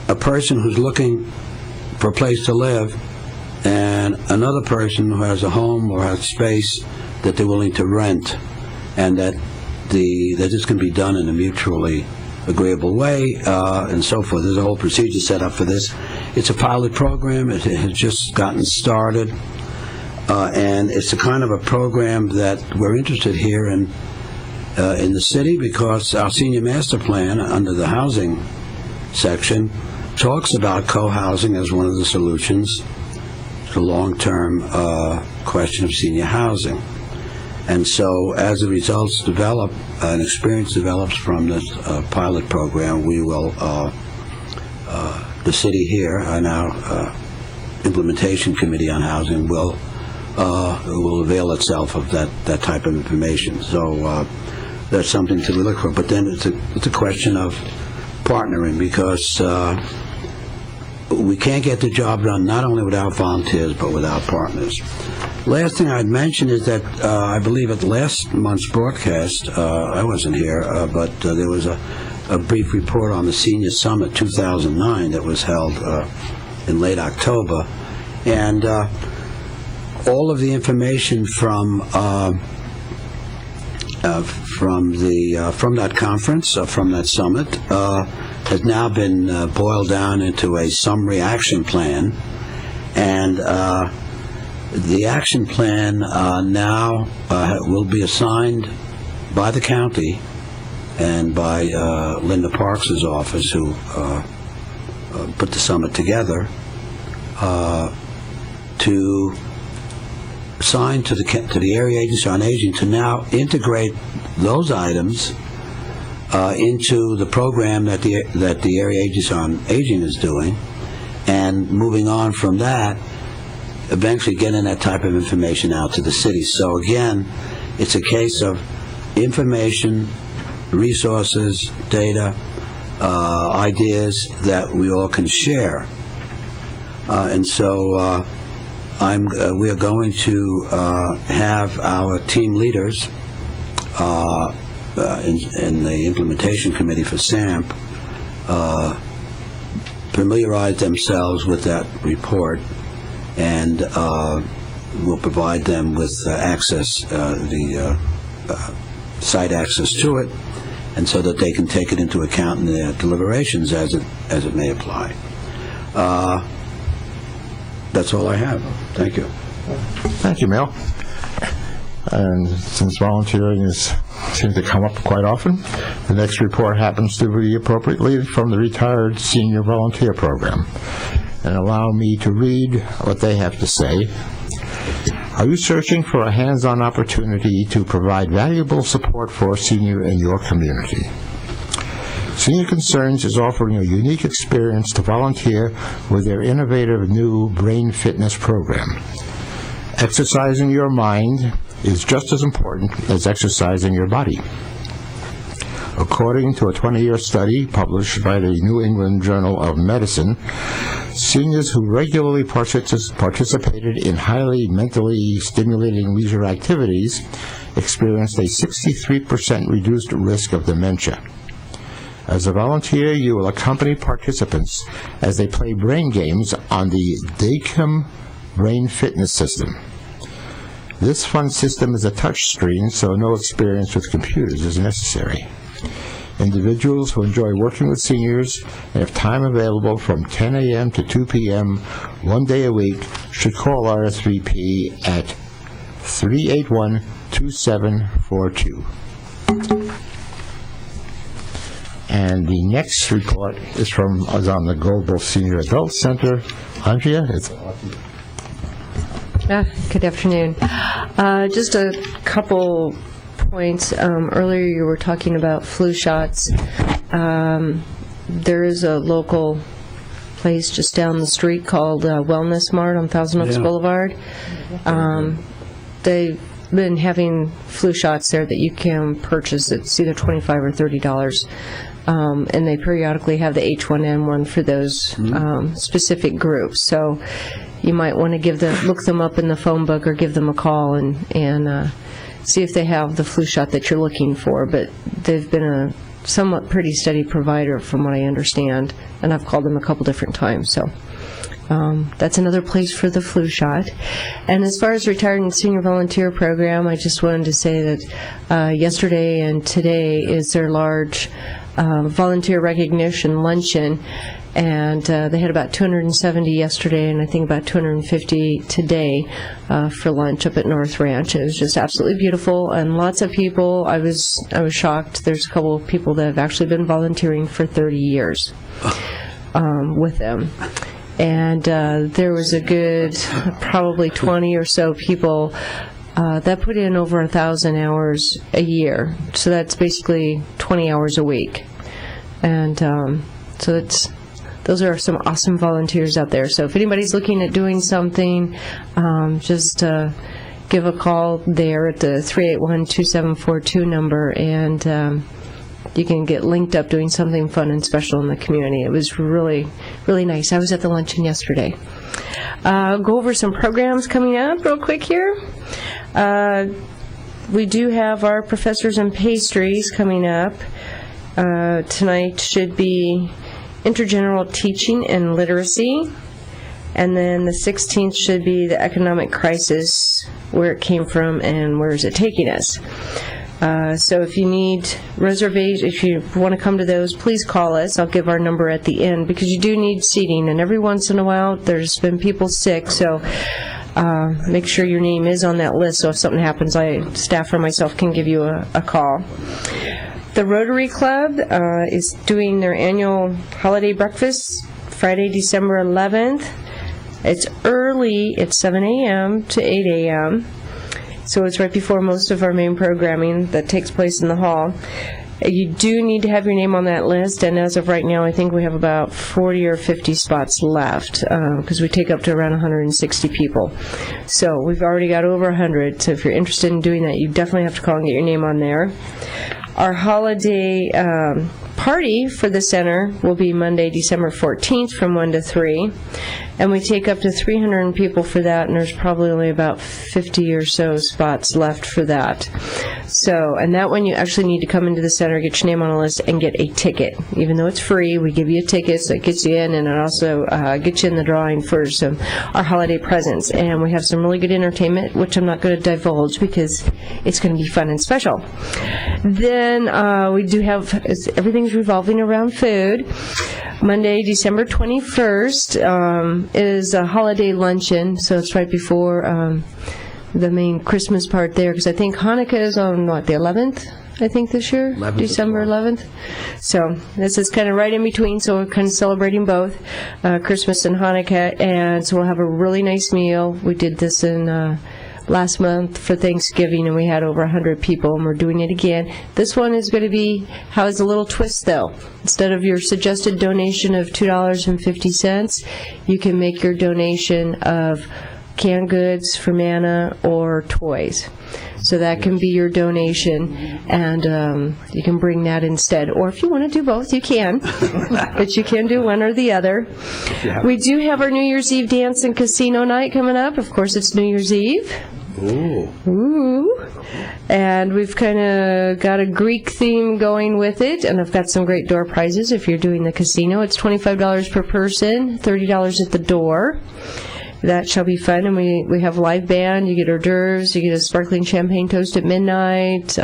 a person who's looking for a place to live and another person who has a home or has space that they're willing to rent, and that this can be done in a mutually agreeable way, and so forth. There's a whole procedure set up for this. It's a pilot program. It has just gotten started, and it's a kind of a program that we're interested here in the city because our senior master plan under the housing section talks about co-housing as one of the solutions to the long-term question of senior housing. And so as the results develop, an experience develops from this pilot program, we will, the city here and our implementation committee on housing will avail itself of that type of information. So that's something to look for. But then it's a question of partnering, because we can't get the job done not only without volunteers but without partners. Last thing I'd mention is that I believe at last month's broadcast, I wasn't here, but there was a brief report on the Senior Summit 2009 that was held in late October, and all of the information from that conference, from that summit, has now been boiled down into a summary action plan, and the action plan now will be assigned by the county and by Linda Parks' office, who put the summit together, to assign to the Area Agency on Aging to now integrate those items into the program that the Area Agency on Aging is doing, and moving on from that, eventually getting that type of information out to the city. So again, it's a case of information, resources, data, ideas that we all can share. And so we are going to have our team leaders in the implementation committee for SAMP familiarize themselves with that report, and we'll provide them with access, the site access to it, and so that they can take it into account in their deliberations as it may apply. That's all I have. Thank you. Thank you, Mel. And since volunteering seems to come up quite often, the next report happens to be appropriately from the Retired Senior Volunteer Program. And allow me to read what they have to say. Are you searching for a hands-on opportunity to provide valuable support for a senior in your community? Senior Concerns is offering a unique experience to volunteer with their innovative new brain fitness program. Exercising your mind is just as important as exercising your body. According to a 20-year study published by the New England Journal of Medicine, Seniors who regularly participated in highly mentally stimulating leisure activities experienced a 63% reduced risk of dementia. As a volunteer, you will accompany participants as they play brain games on the Daycom Brain Fitness System. This fun system is a touch screen, so no experience with computers is necessary. Individuals who enjoy working with seniors and have time available from 10 a.m. to 2 p.m. one day a week should call RSVP at 381-2742. And the next report is on the Global Senior Adult Center. Andrea, Good afternoon. Just a couple points. Earlier you were talking about flu shots. There is a local place just down the street called Wellness Mart on Thousand Oaks Boulevard. They've been having flu shots there that you can purchase. It's either $25 or $30. And they periodically have the H1N1 for those specific groups. So you might want to look them up in the phone book or give them a call and see if they have the flu shot that you're looking for. But they've been a somewhat pretty steady provider from what I understand, and I've called them a couple different times. So that's another place for the flu shot. And as far as retired and senior volunteer program, I just wanted to say that yesterday and today is their large volunteer recognition luncheon, and they had about 270 yesterday and I think about 250 today for lunch up at North Ranch. It was just absolutely beautiful and lots of people. I was shocked. There's a couple of people that have actually been volunteering for 30 years with them. And there was a good probably 20 or so people that put in over 1,000 hours a year. So that's basically 20 hours a week. And so those are some awesome volunteers out there. So if anybody's looking at doing something, just give a call there at the 381-2742 number, and you can get linked up doing something fun and special in the community. It was really, really nice. I was at the luncheon yesterday. Go over some programs coming up real quick here. We do have our Professors and Pastries coming up. Tonight should be Intergeneral Teaching and Literacy. And then the 16th should be the Economic Crisis, where it came from and where is it taking us. So if you need reservations, if you want to come to those, please call us. I'll give our number at the end, because you do need seating, and every once in a while there's been people sick, so make sure your name is on that list, so if something happens, staff or myself can give you a call. The Rotary Club is doing their annual holiday breakfast Friday, December 11th. It's early, it's 7 a.m. to 8 a.m., so it's right before most of our main programming that takes place in the hall. You do need to have your name on that list, and as of right now, I think we have about 40 or 50 spots left, because we take up to around 160 people. So we've already got over 100, so if you're interested in doing that, you definitely have to call and get your name on there. Our holiday party for the center will be Monday, December 14th from 1 to 3, and we take up to 300 people for that, and there's probably only about 50 or so spots left for that. So, and that one you actually need to come into the center, get your name on a list, and get a ticket. Even though it's free, we give you a ticket, so it gets you in, and it also gets you in the drawing for our holiday presents. And we have some really good entertainment, which I'm not going to divulge because it's going to be fun and special. Then we do have, everything's revolving around food. Monday, December 21st is a holiday luncheon, so it's right before the main Christmas part there, because I think Hanukkah is on, the 11th, I think, this year? 11th, December 11th. So this is kind of right in between, so we're kind of celebrating both Christmas and Hanukkah, and so we'll have a really nice meal. We did this in last month for Thanksgiving, and we had over 100 people, and we're doing it again. This one is going to be, has a little twist, though. Instead of your suggested donation of $2.50, you can make your donation of canned goods for Manna or toys. So that can be your donation, and you can bring that instead. Or if you want to do both, you can. But you can do one or the other. Yeah. We do have our New Year's Eve dance and casino night coming up. Of course, it's New Year's Eve. Ooh. And we've kind of got a Greek theme going with it, and I've got some great door prizes if you're doing the casino. It's $25 per person, $30 at the door. That shall be fun, and we have a live band. You get hors d'oeuvres, you get a sparkling champagne toast at midnight.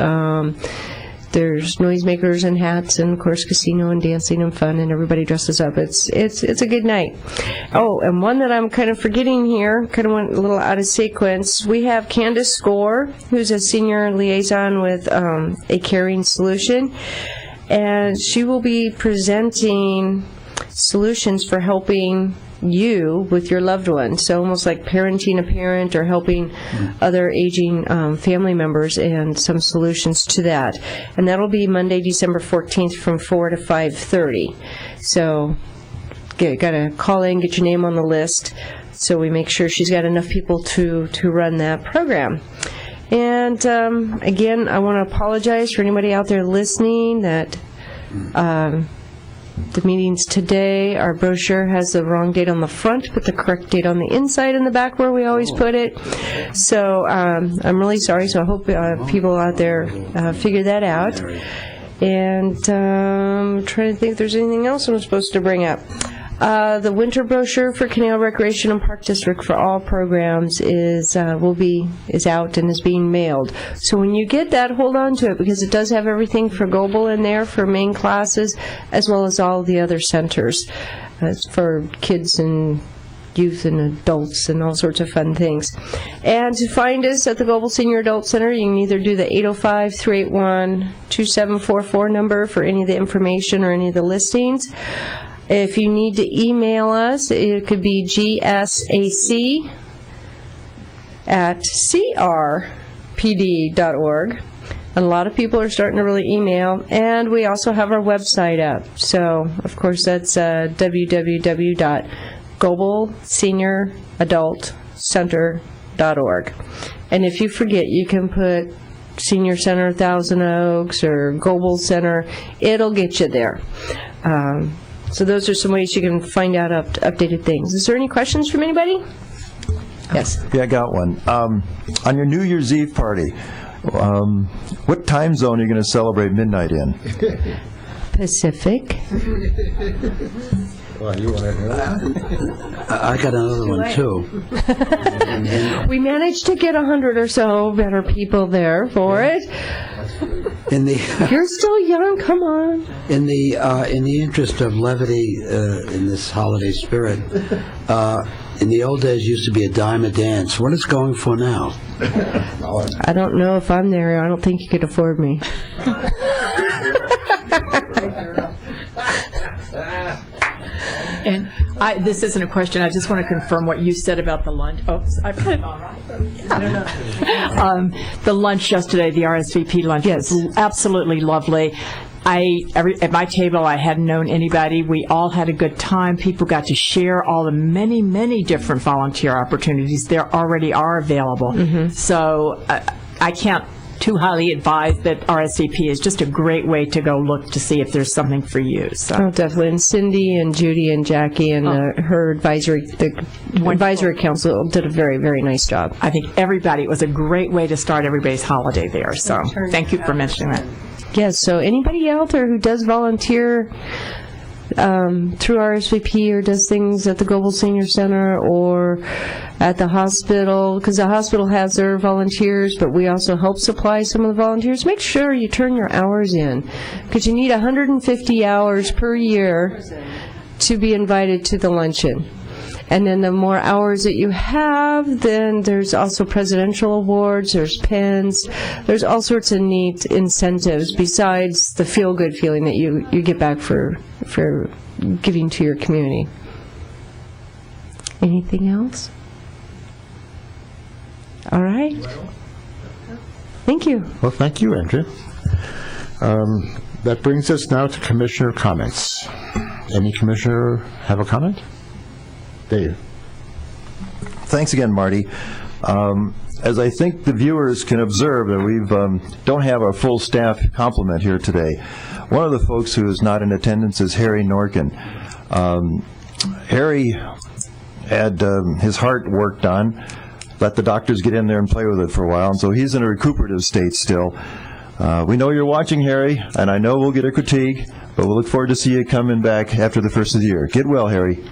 There's noisemakers and hats, and of course casino and dancing and fun, and everybody dresses up. It's a good night. Oh, and one that I'm kind of forgetting here, kind of went a little out of sequence. We have Candace Score, who's a senior liaison with a Caring Solution, and she will be presenting solutions for helping you with your loved one, so almost like parenting a parent or helping other aging family members, and some solutions to that. And that'll be Monday, December 14th from 4 to 5:30. So got to call in, get your name on the list, so we make sure she's got enough people to run that program. And again, I want to apologize for anybody out there listening that the meetings today, our brochure has the wrong date on the front, but the correct date on the inside and the back where we always put it. So I'm really sorry, so I hope people out there figure that out. And I'm trying to think if there's anything else I'm supposed to bring up. The winter brochure for Canal Recreation and Park District for all programs is out and is being mailed. So when you get that, hold on to it, because it does have everything for Goebel in there for main classes, as well as all the other centers. It's for kids and youth and adults and all sorts of fun things. And to find us at the Goebel Senior Adult Center, you can either do the 805-381-2744 number for any of the information or any of the listings. If you need to email us, it could be gsac@crpd.org. And a lot of people are starting to really email. And we also have our website up. So, of course, that's www.goebelsenior.adultcenter.org. And if you forget, you can put Senior Center Thousand Oaks or Goebel Center. It'll get you there. So those are some ways you can find out updated things. Is there any questions from anybody? Yes. Yeah, I got one. On your New Year's Eve party, what time zone are you going to celebrate midnight in? Pacific. Well, you want to know? I got another one, too. We managed to get 100 or so better people there for it. You're still young, come on. In the interest of levity in this holiday spirit, in the old days used to be a dime a dance. What is it going for now? I don't know if I'm there. I don't think you could afford me. And this isn't a question. I just want to confirm what you said about the lunch. Oh, I put it on right. The lunch yesterday, the RSVP lunch, yes, was absolutely lovely. At my table, I hadn't known anybody. We all had a good time. People got to share all the many, many different volunteer opportunities there already are available. Mm-hmm. So I can't too highly advise that RSVP is just a great way to go look to see if there's something for you. So. Oh, definitely. And Cindy and Judy and Jackie and her advisory council did a very, very nice job. I think it was a great way to start everybody's holiday there. So thank you for mentioning that. Yes, so anybody out there who does volunteer through RSVP or does things at the Goebel Senior Center or at the hospital, because the hospital has their volunteers, but we also help supply some of the volunteers, make sure you turn your hours in, because you need 150 hours per year to be invited to the luncheon. And then the more hours that you have, then there's also presidential awards, there's pens, there's all sorts of neat incentives besides the feel-good feeling that you get back for giving to your community. Anything else? All right. Thank you. Well, thank you, Andrew. That brings us now to commissioner comments. Any commissioner have a comment? Dave. Thanks again, Marty. as I think the viewers can observe, that we don't have our full staff complement here today. One of the folks who is not in attendance is Harry Norgan. Harry had his heart worked on, let the doctors get in there and play with it for a while, and so he's in a recuperative state still. We know you're watching, Harry, and I know we'll get a critique, but we'll look forward to see you coming back after the first of the year. Get well, Harry.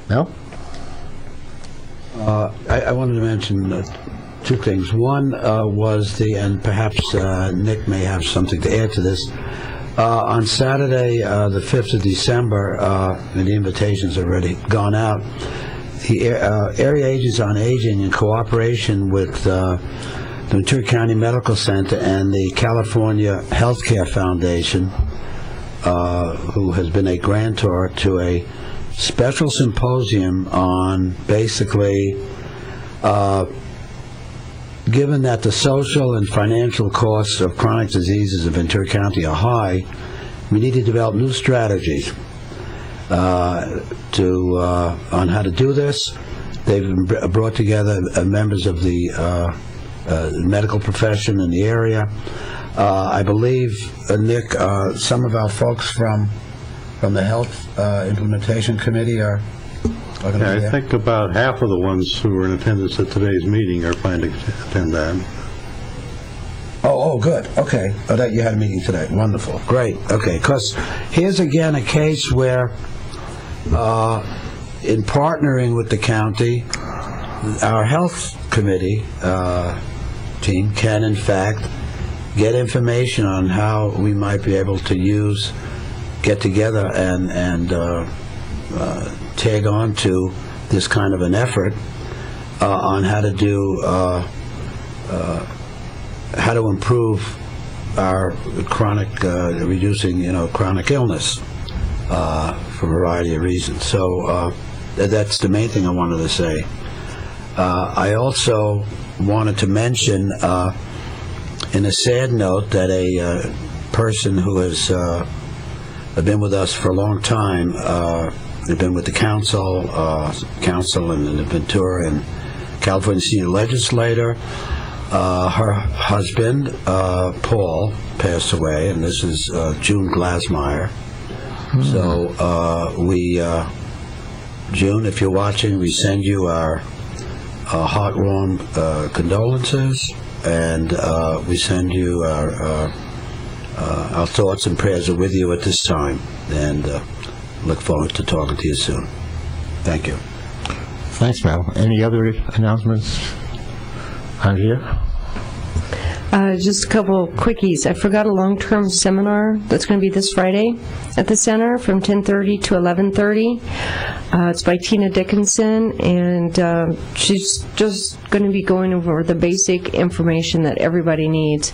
No? I wanted to mention two things. One was and perhaps Nick may have something to add to this. On Saturday, the 5th of December, and the invitation's already gone out, the Area Agency on Aging, in cooperation with the Ventura County Medical Center and the California Healthcare Foundation, who has been a grantor to a special symposium on basically, given that the social and financial costs of chronic diseases in Ventura County are high, we need to develop new strategies on how to do this. They've brought together members of the medical profession in the area. I believe, Nick, some of our folks from the Health Implementation Committee are going to be there. I think about half of the ones who were in attendance at today's meeting are planning to attend that. Oh, good. Okay. Oh, that you had a meeting today. Wonderful. Great. Okay. Because here's again a case where, in partnering with the county, our health committee team can, in fact, get information on how we might be able to get together and tag on to this kind of an effort on how to do how to improve our chronic reducing chronic illness for a variety of reasons. So that's the main thing I wanted to say. I also wanted to mention in a sad note that a person who has been with us for a long time, they've been with the council and the Ventura and California senior legislator. Her husband, Paul, passed away, and this is June Glasmeyer. So June, if you're watching, we send you our heart-warm condolences, and we send you our thoughts and prayers are with you at this time, and look forward to talking to you soon. Thank you. Thanks, Mel. Any other announcements out here? Just a couple quickies. I forgot a long-term seminar that's going to be this Friday at the center from 10:30 to 11:30. It's by Tina Dickinson, and she's just going to be going over the basic information that everybody needs.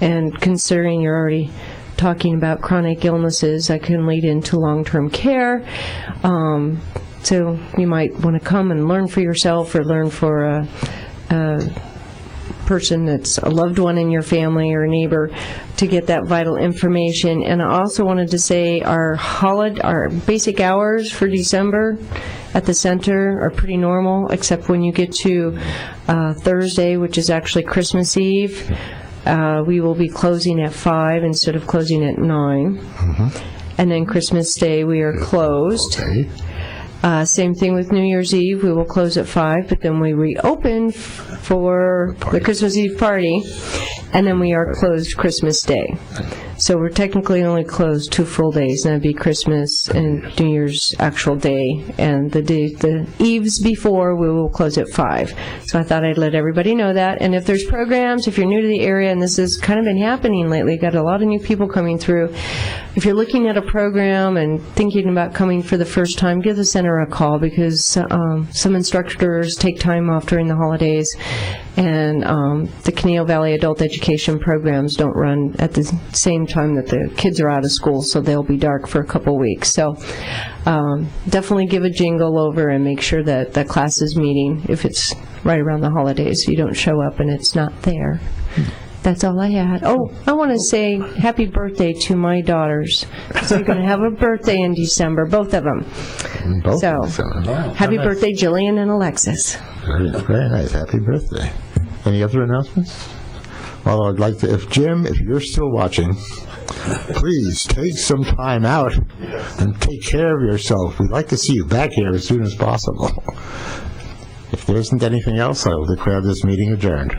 And considering you're already talking about chronic illnesses, that can lead into long-term care. So you might want to come and learn for yourself, or learn for a person that's a loved one in your family or a neighbor, to get that vital information. And I also wanted to say our basic hours for December at the center are pretty normal, except when you get to Thursday, which is actually Christmas Eve. We will be closing at 5 instead of closing at 9. Mm-hmm. And then Christmas Day we are closed. Okay. Same thing with New Year's Eve. We will close at 5, but then we reopen for the Christmas Eve party, and then we are closed Christmas Day. So we're technically only closed 2 full days, and that'd be Christmas and New Year's actual day, and the eves before we will close at 5. So I thought I'd let everybody know that. And if there's programs, if you're new to the area, and this has kind of been happening lately, got a lot of new people coming through. If you're looking at a program and thinking about coming for the first time, give the center a call, because some instructors take time off during the holidays, and the Caneo Valley Adult Education programs don't run at the same time that the kids are out of school, so they'll be dark for a couple weeks. So definitely give a jingle over and make sure that the class is meeting if it's right around the holidays, so you don't show up and it's not there. That's all I had. Oh, I want to say happy birthday to my daughters. They're going to have a birthday in December, both of them. Both so, of them. Happy birthday, Jillian and Alexis. Very, very nice. Happy birthday. Any other announcements? Well, I'd like to, if you're still watching, please take some time out and take care of yourself. We'd like to see you back here as soon as possible. If there isn't anything else, I will declare this meeting adjourned.